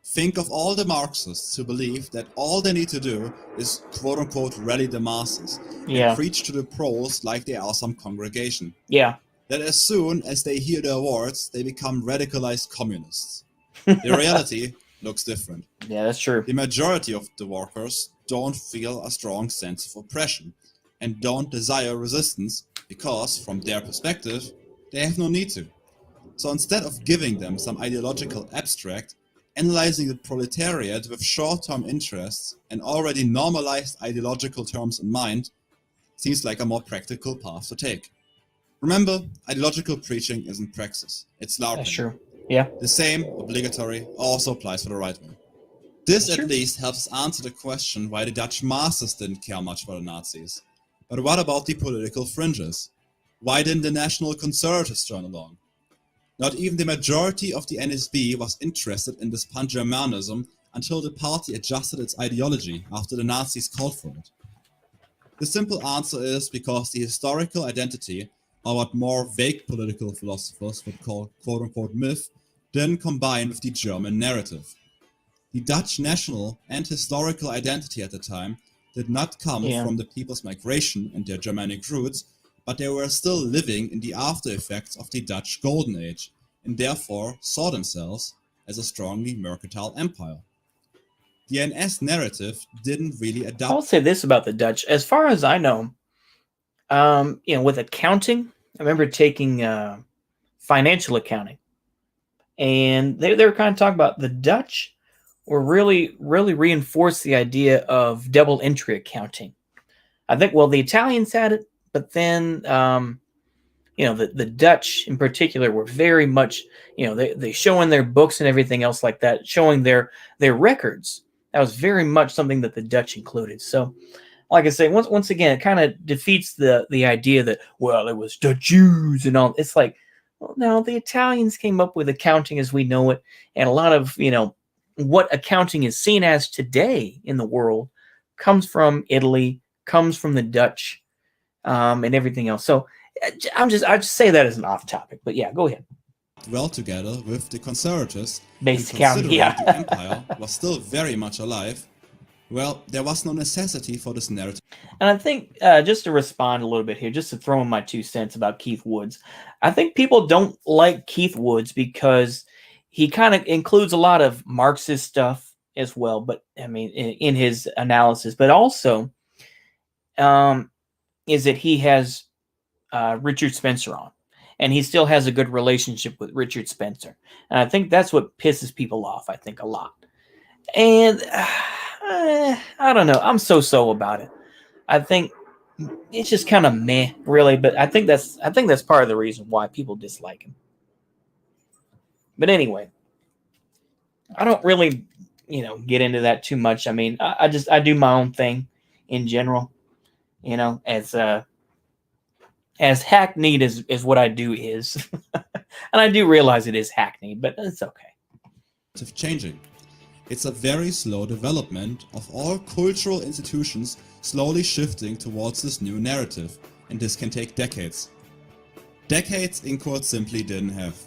Speaker 3: Think of all the Marxists who believe that all they need to do is quote-unquote rally the masses
Speaker 1: Yeah.
Speaker 3: and preach to the pros like they are some congregation.
Speaker 1: Yeah.
Speaker 3: That as soon as they hear their words, they become radicalized communists. The reality looks different.
Speaker 1: Yeah, that's true.
Speaker 3: The majority of the workers don't feel a strong sense of oppression and don't desire resistance because, from their perspective, they have no need to. So instead of giving them some ideological abstract, analyzing the proletariat with short-term interests and already normalized ideological terms in mind seems like a more practical path to take. Remember, ideological preaching isn't praxis, it's LARPing.
Speaker 1: That's true. Yeah.
Speaker 3: The same, obligatory, also applies for the right wing. This
Speaker 1: That's
Speaker 3: at
Speaker 1: true.
Speaker 3: least helps answer the question why the Dutch masters didn't care much for the Nazis. But what about the political fringes? Why didn't the National Conservatives join along? Not even the majority of the NSB was interested in this pan-Germanism until the party adjusted its ideology after the Nazis called for it. The simple answer is because the historical identity, or what more vague political philosophers would call quote-unquote myth, didn't combine with the German narrative. The Dutch national and historical identity at the time did not come from the people's migration and their Germanic roots, but they were still living in the after effects of the Dutch Golden Age, and therefore saw themselves as a strongly mercantile empire. The NS narrative didn't really adapt.
Speaker 1: I'll say this about the Dutch. As far as I know, with accounting, I remember taking financial accounting, and they were kind of talking about the Dutch were really reinforced the idea of double entry accounting. I think, well, the Italians had it, but then, the Dutch in particular were very much, they show in their books and everything else like that, showing their records. That was very much something that the Dutch included. So, like I say, once again, it kind of defeats the idea that, well, it was the Jews and all. It's like, well, no, the Italians came up with accounting as we know it, and a lot of, what accounting is seen as today in the world comes from Italy, comes from the Dutch, and everything else. So I just say that as an off topic, but yeah, go ahead.
Speaker 3: Well together with the conservatives,
Speaker 1: Basic
Speaker 3: and
Speaker 1: accounting,
Speaker 3: considering
Speaker 1: yeah.
Speaker 3: the empire was still very much alive, well, there was no necessity for this narrative.
Speaker 1: And I think, just to respond a little bit here, just to throw in my 2 cents about Keith Woods, I think people don't like Keith Woods because he kind of includes a lot of Marxist stuff as well, but I mean, in his analysis, but also is that he has Richard Spencer on, and he still has a good relationship with Richard Spencer. And I think that's what pisses people off, I think, a lot. And I don't know. I'm so about it. I think it's just kind of meh, really. But I think that's part of the reason why people dislike him. But anyway, I don't really, get into that too much. I mean, I do my own thing in general. As hackneyed as what I do is, and I do realize it is hackneyed, but it's okay.
Speaker 3: Changing. It's a very slow development of all cultural institutions slowly shifting towards this new narrative, and this can take decades. Decades Incourt simply didn't have.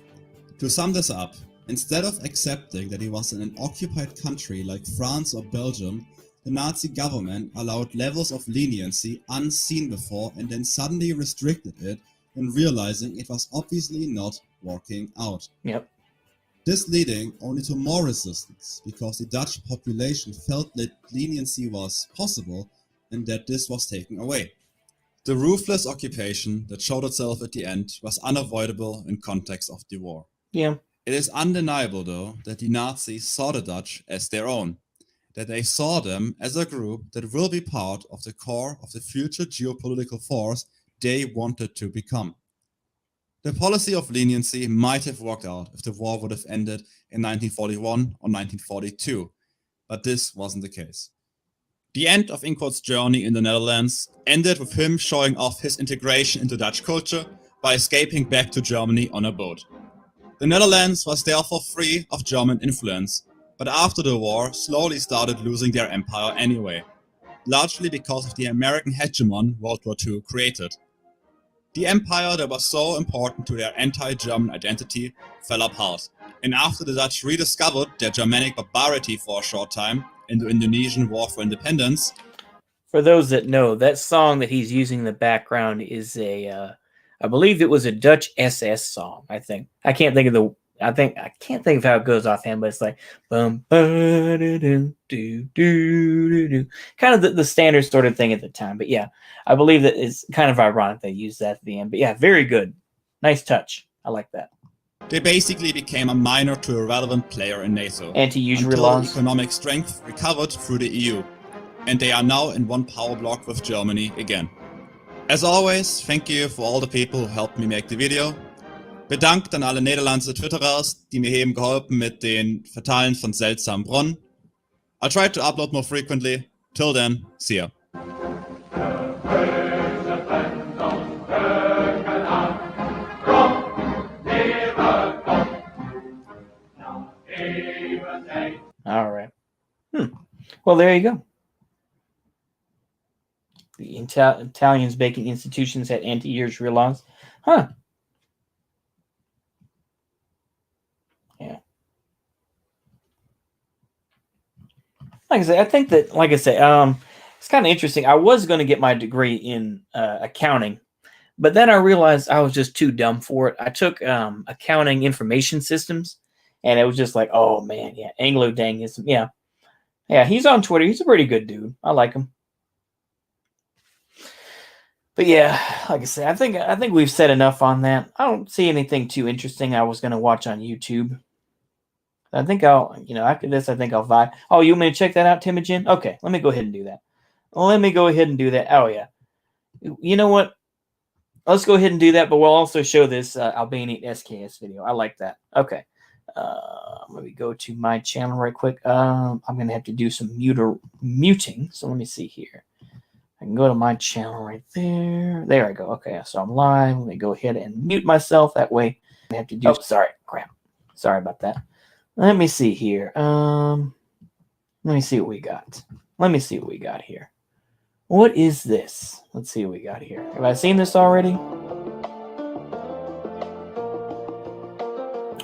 Speaker 3: To sum this up, instead of accepting that he was in an occupied country like France or Belgium, the Nazi government allowed levels of leniency unseen before and then suddenly restricted it when realizing it was obviously not working out.
Speaker 1: Yep.
Speaker 3: This leading only to more resistance, because the Dutch population felt that leniency was possible and that this was taken away. The ruthless occupation that showed itself at the end was unavoidable in context of the war.
Speaker 1: Yeah.
Speaker 3: It is undeniable, though, that the Nazis saw the Dutch as their own, that they saw them as a group that will be part of the core of the future geopolitical force they wanted to become. The policy of leniency might have worked out if the war would have ended in 1941 or 1942, but this wasn't the case. The end of Ingvar's journey in the Netherlands ended with him showing off his integration into Dutch culture by escaping back to Germany on a boat. The Netherlands was therefore free of German influence, but after the war slowly started losing their empire anyway, largely because of the American hegemon World War II created. The empire that was so important to their anti-German identity fell apart, and after the Dutch rediscovered their Germanic barbarity for a short time in the Indonesian War for Independence.
Speaker 1: For those that know, that song that he's using in the background is a, I believe it was a Dutch SS song. I think I can't think of how it goes offhand, but it's like bum do do do, kind of the standard sort of thing at the time. But yeah, I believe that it's kind of ironic they used that at the end. But yeah, very good, nice touch. I like that.
Speaker 3: They basically became a minor to irrelevant player in NATO
Speaker 1: Anti-usury
Speaker 3: until
Speaker 1: laws.
Speaker 3: economic strength recovered through the EU, and they are now in one power block with Germany again. As always, thank you for all the people who helped me make the video. Bedankt an alle Nederlandse Twitterers, die mir haben geholfen mit den Verteilen von seltsamen Brunnen. I'll try to upload more frequently. Till then, see ya.
Speaker 1: All right. Well, there you go. The Italians baking institutions had anti-usury laws. Huh. Yeah. Like I said, it's kind of interesting. I was going to get my degree in accounting, but then I realized I was just too dumb for it. I took accounting information systems, and it was just like, oh man, yeah, Anglo-Dangism, yeah. Yeah, he's on Twitter. He's a pretty good dude. I like him. But yeah, like I said, I think we've said enough on that. I don't see anything too interesting I was going to watch on YouTube. I think after this, I think I'll vibe. Oh, you want me to check that out, Timogen? Okay, let me go ahead and do that. Oh, yeah. You know what? Let's go ahead and do that, but we'll also show this Albanian SKS video. I like that. Okay. Let me go to my channel right quick. I'm going to have to do some muting. So let me see here. I can go to my channel right there. There I go. Okay, so I'm live. Let me go ahead and mute myself. That way I have to do... Oh, sorry. Crap. Sorry about that. Let me see here. Let me see what we got. Here. What is this? Let's see what we got here. Have I seen this already?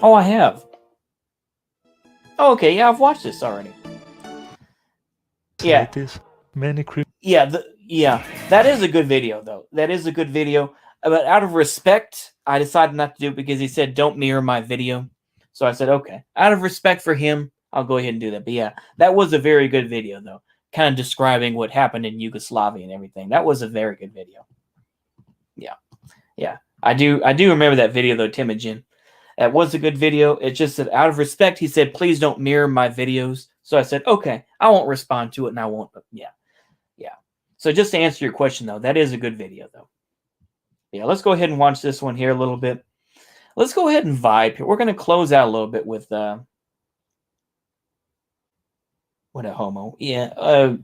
Speaker 1: Oh, I have. Oh, okay, yeah, I've watched this already. Yeah. Yeah, that is a good video, though. That is a good video. But out of respect, I decided not to do it because he said, don't mirror my video. So I said, okay. Out of respect for him, I'll go ahead and do that. But yeah, that was a very good video, though. Kind of describing what happened in Yugoslavia and everything. That was a very good video. Yeah. Yeah. I do remember that video, though, Timogen. That was a good video. It's just that out of respect, he said, please don't mirror my videos. So I said, okay, I won't respond to it, and I won't. Yeah. Yeah. So just to answer your question, though, that is a good video, though. Yeah, let's go ahead and watch this one here a little bit. Let's go ahead and vibe here. We're going to close out a little bit with what a homo. Yeah.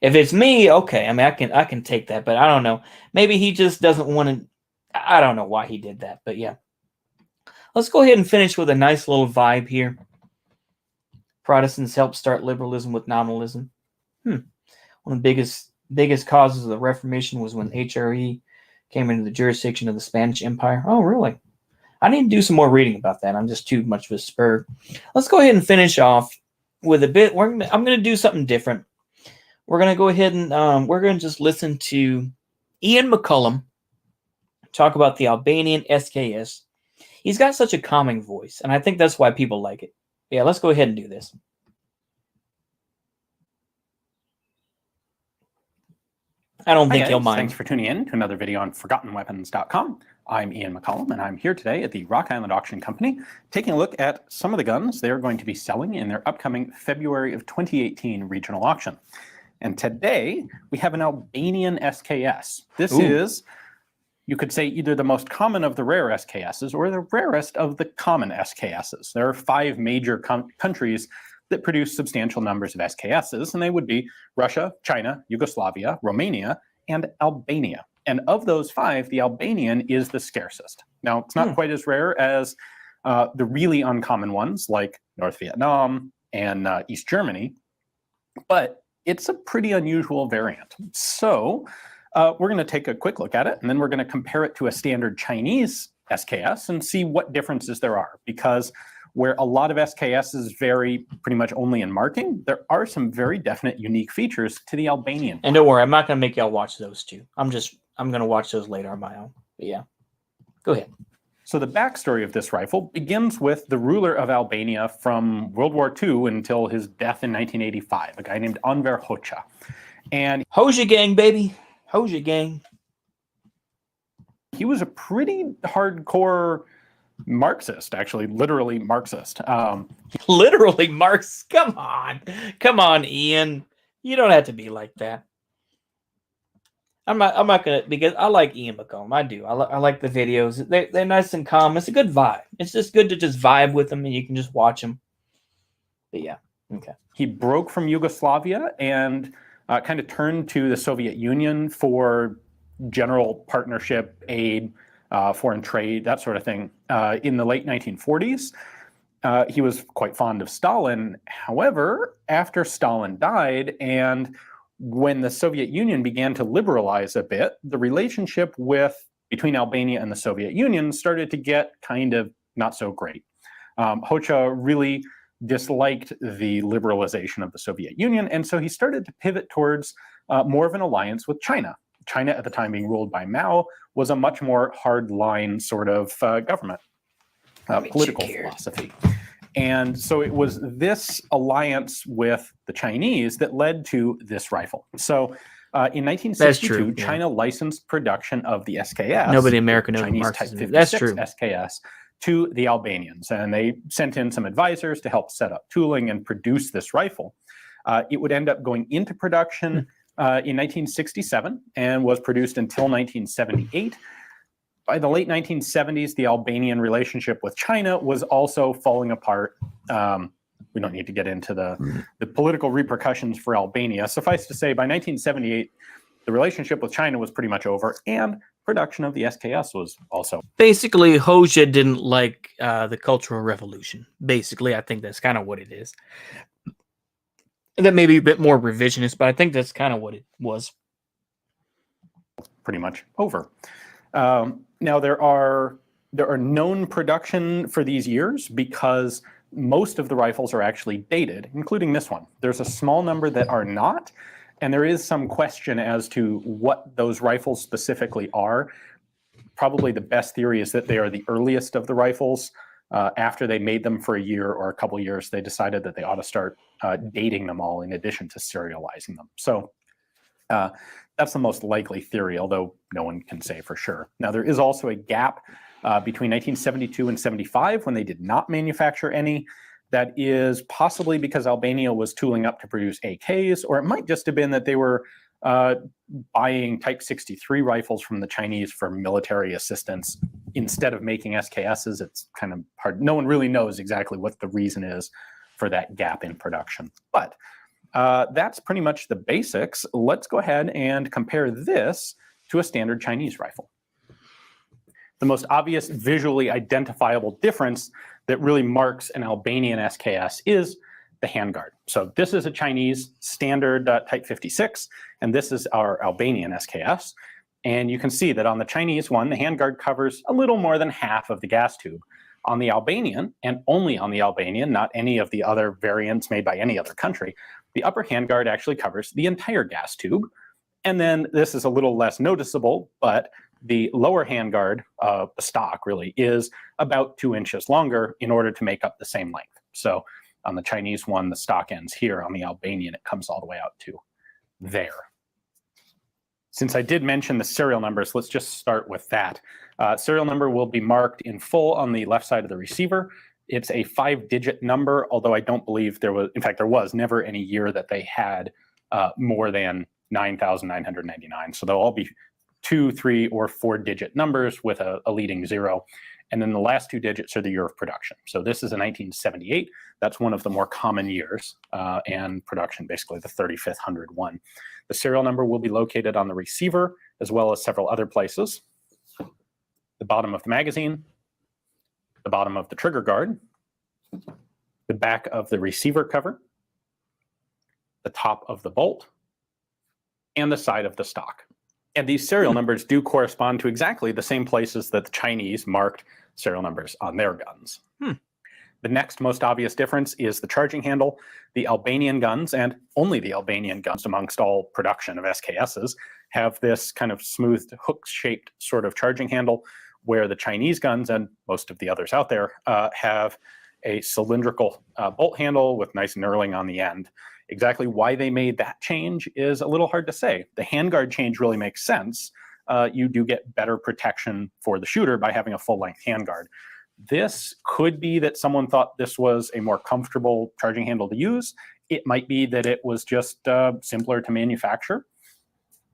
Speaker 1: If it's me, okay. I mean, I can take that, but I don't know. Maybe he just doesn't want to. I don't know why he did that, but yeah. Let's go ahead and finish with a nice little vibe here. Protestants helped start liberalism with nominalism. One of the biggest causes of the Reformation was when HRE came into the jurisdiction of the Spanish Empire. Oh, really? I need to do some more reading about that. I'm just too much of a spur. Let's go ahead and finish off with a bit. I'm going to do something different. We're going to go ahead and we're going to just listen to Ian McCullum talk about the Albanian SKS. He's got such a calming voice, and I think that's why people like it. Yeah, let's go ahead and do this. I don't think he'll mind.
Speaker 5: Thanks for tuning in to another video on ForgottenWeapons.com. I'm Ian McCullum, and I'm here today at the Rock Island Auction Company, taking a look at some of the guns they're going to be selling in their upcoming February of 2018 regional auction. And today, we have an Albanian SKS. This is, you could say, either the most common of the rare SKSs or the rarest of the common SKSs. There are 5 major countries that produce substantial numbers of SKSs, and they would be Russia, China, Yugoslavia, Romania, and Albania. And of those 5, the Albanian is the scarcest. Now, it's not quite as rare as the really uncommon ones like North Vietnam and East Germany, but it's a pretty unusual variant. So we're going to take a quick look at it, and then we're going to compare it to a standard Chinese SKS and see what differences there are. Because where a lot of SKSs vary pretty much only in marking, there are some very definite unique features to the Albanian.
Speaker 1: And don't worry, I'm not going to make y'all watch those two. I'm going to watch those later on my own. But yeah, go ahead.
Speaker 5: So the backstory of this rifle begins with the ruler of Albania from World War II until his death in 1985, a guy named Enver Hoxha. And
Speaker 1: Hoxha gang, baby. Hoxha gang.
Speaker 5: He was a pretty hardcore Marxist, actually, literally Marxist.
Speaker 1: Literally Marx. Come on, Ian. You don't have to be like that. I'm not gonna, because I like Ian McComb. I do. I like the videos. They're nice and calm. It's a good vibe. It's just good to just vibe with them, and you can just watch them. But yeah, okay.
Speaker 5: He broke from Yugoslavia and kind of turned to the Soviet Union for general partnership, aid, foreign trade, that sort of thing. In the late 1940s, he was quite fond of Stalin. However, after Stalin died and when the Soviet Union began to liberalize a bit, the relationship between Albania and the Soviet Union started to get kind of not so great. Hoxha really disliked the liberalization of the Soviet Union, and so he started to pivot towards more of an alliance with China. China, at the time being ruled by Mao, was a much more hardline sort of government, political philosophy. And so it was this alliance with the Chinese that led to this rifle. So in 1962, China licensed production of the SKS.
Speaker 1: Nobody in America knows
Speaker 5: Chinese
Speaker 1: Type
Speaker 5: Type 56
Speaker 1: That's true.
Speaker 5: SKS to the Albanians. And they sent in some advisors to help set up tooling and produce this rifle. It would end up going into production in 1967 and was produced until 1978. By the late 1970s, the Albanian relationship with China was also falling apart. We don't need to get into the political repercussions for Albania. Suffice to say, by 1978, the relationship with China was pretty much over, and production of the SKS was also.
Speaker 1: Basically, Hoxha didn't like the Cultural Revolution. Basically, I think that's kind of what it is. That may be a bit more revisionist, but I think that's kind of what it was.
Speaker 5: Pretty much over. Now there are known production for these years because most of the rifles are actually dated, including this one. There's a small number that are not, and there is some question as to what those rifles specifically are. Probably the best theory is that they are the earliest of the rifles. After they made them for a year or a couple years, they decided that they ought to start dating them all in addition to serializing them. So that's the most likely theory, although no one can say for sure. Now, there is also a gap between 1972 and 75 when they did not manufacture any. That is possibly because Albania was tooling up to produce AKs, or it might just have been that they were buying Type 63 rifles from the Chinese for military assistance instead of making SKSs. It's kind of hard. No one really knows exactly what the reason is for that gap in production. But that's pretty much the basics. Let's go ahead and compare this to a standard Chinese rifle. The most obvious visually identifiable difference that really marks an Albanian SKS is the handguard. So this is a Chinese standard Type 56, and this is our Albanian SKS. And you can see that on the Chinese one, the handguard covers a little more than half of the gas tube. On the Albanian, and only on the Albanian, not any of the other variants made by any other country, the upper handguard actually covers the entire gas tube. And then this is a little less noticeable, but the lower handguard, the stock really, is about 2 inches longer in order to make up the same length. So on the Chinese one, the stock ends here. On the Albanian, it comes all the way out to there. Since I did mention the serial numbers, let's just start with that. Serial number will be marked in full on the left side of the receiver. It's a 5-digit number, although I don't believe there was, in fact, there was never any year that they had more than 9,999. So they'll all be 2, 3, or 4-digit numbers with a leading 0. And then the last 2 digits are the year of production. So this is a 1978. That's one of the more common years, and production, basically the 3501. The serial number will be located on the receiver, as well as several other places. The bottom of the magazine, the bottom of the trigger guard, the back of the receiver cover, the top of the bolt, and the side of the stock. And these serial numbers do correspond to exactly the same places that the Chinese marked serial numbers on their guns. The next most obvious difference is the charging handle. The Albanian guns, and only the Albanian guns amongst all production of SKSs, have this kind of smooth hook-shaped sort of charging handle, where the Chinese guns, and most of the others out there, have a cylindrical bolt handle with nice knurling on the end. Exactly why they made that change is a little hard to say. The handguard change really makes sense. You do get better protection for the shooter by having a full-length handguard. This could be that someone thought this was a more comfortable charging handle to use. It might be that it was just simpler to manufacture.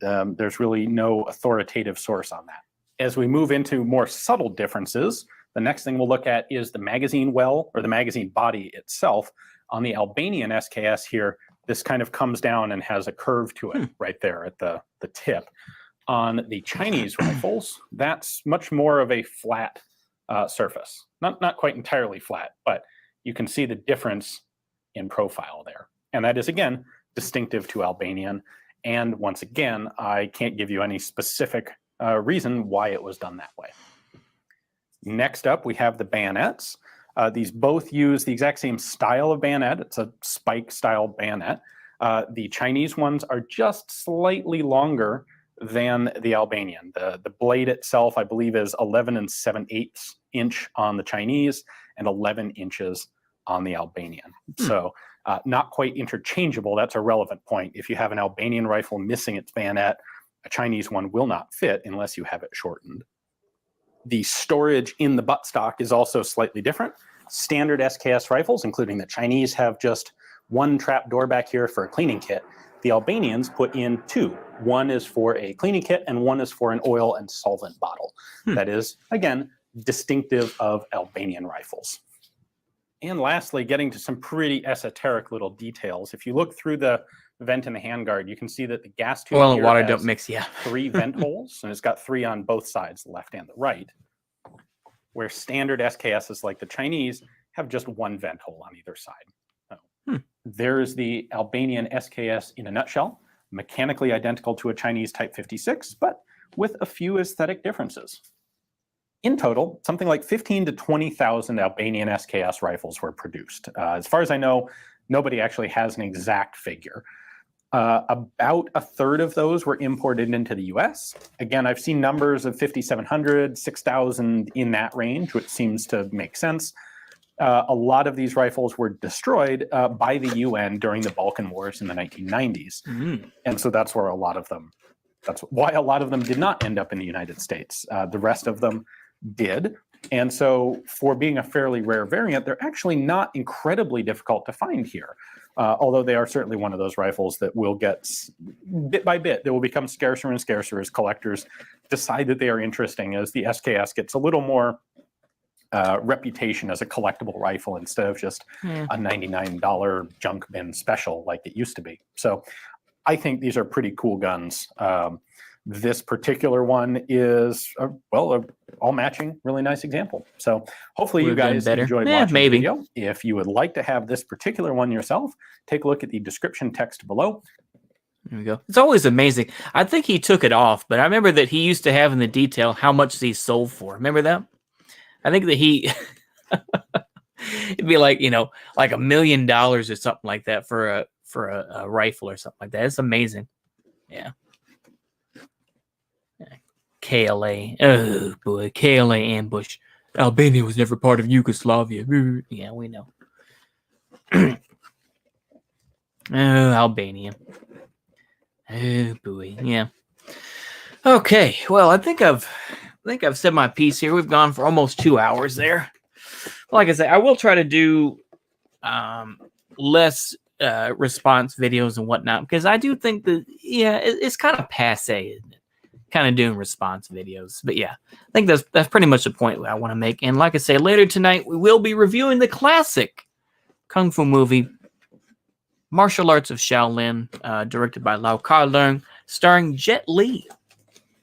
Speaker 5: There's really no authoritative source on that. As we move into more subtle differences, the next thing we'll look at is the magazine well, or the magazine body itself. On the Albanian SKS here, this kind of comes down and has a curve to it right there at the tip. On the Chinese rifles, that's much more of a flat surface. Not quite entirely flat, but you can see the difference in profile there. And that is, again, distinctive to Albanian. And once again, I can't give you any specific reason why it was done that way. Next up, we have the bayonets. These both use the exact same style of bayonet. It's a spike style bayonet. The Chinese ones are just slightly longer than the Albanian. The blade itself, I believe, is 11 7/8 inch on the Chinese and 11 inches on the Albanian. So not quite interchangeable. That's a relevant point. If you have an Albanian rifle missing its bayonet, a Chinese one will not fit unless you have it shortened. The storage in the buttstock is also slightly different. Standard SKS rifles, including the Chinese, have just one trap door back here for a cleaning kit. The Albanians put in 2. One is for a cleaning kit and one is for an oil and solvent bottle. That is, again, distinctive of Albanian rifles. And lastly, getting to some pretty esoteric little details. If you look through the vent in the handguard, you can see that the gas tube
Speaker 1: Oil and water don't mix,
Speaker 5: 3 vent holes, and it's got 3 on both sides, the left and the right, where standard SKSs like the Chinese have just 1 vent hole on either side. There's the Albanian SKS in a nutshell, mechanically identical to a Chinese Type 56, but with a few aesthetic differences. In total, something like 15 to 20,000 Albanian SKS rifles were produced. As far as I know, nobody actually has an exact figure. About a third of those were imported into the US. Again, I've seen numbers of 5,700, 6,000 in that range, which seems to make sense. A lot of these rifles were destroyed by the UN during the Balkan Wars in the 1990s. And so that's why a lot of them did not end up in the United States. The rest of them did. And so for being a fairly rare variant, they're actually not incredibly difficult to find here. Although they are certainly one of those rifles that will get, bit by bit, they will become scarcer and scarcer as collectors decide that they are interesting, as the SKS gets a little more reputation as a collectible rifle instead of just a $99 junk bin special like it used to be. So I think these are pretty cool guns. This particular one is, well, all matching, really nice example. So hopefully you guys enjoyed watching the video. If you would like to have this particular one yourself, take a look at the description text below.
Speaker 1: There we go. It's always amazing. I think he took it off, but I remember that he used to have in the detail how much these sold for. Remember that? I think that he, it'd be like, you know, like $1 million or something like that for a rifle or something like that. It's amazing. Yeah. KLA. Oh boy, KLA ambush. Albania was never part of Yugoslavia. Yeah, we know. Oh, Albania. Oh boy, yeah. Okay, well, I think I've said my piece here. We've gone for almost 2 hours there. Like I said, I will try to do less response videos and whatnot, because I do think that, yeah, it's kind of passe, isn't it? kind of doing response videos. But yeah, I think that's pretty much the point I want to make. And like I say, later tonight we will be reviewing the classic kung fu movie Martial Arts of Shaolin, directed by Lau Kar-leung, starring Jet Li.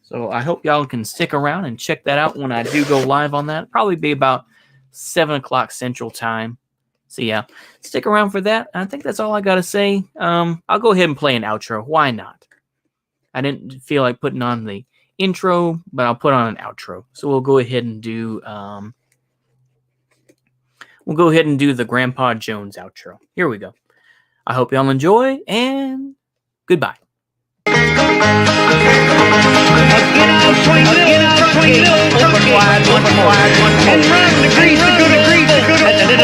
Speaker 1: So I hope y'all can stick around and check that out when I do go live on that. Probably be about 7 o'clock Central Time. So yeah, stick around for that. I think that's all I got to say. I'll go ahead and play an outro. Why not? I didn't feel like putting on the intro, but I'll put on an outro. So we'll go ahead and do the Grandpa Jones outro. Here we go. I hope y'all enjoy, and goodbye. Open wide, and run the grease, the good,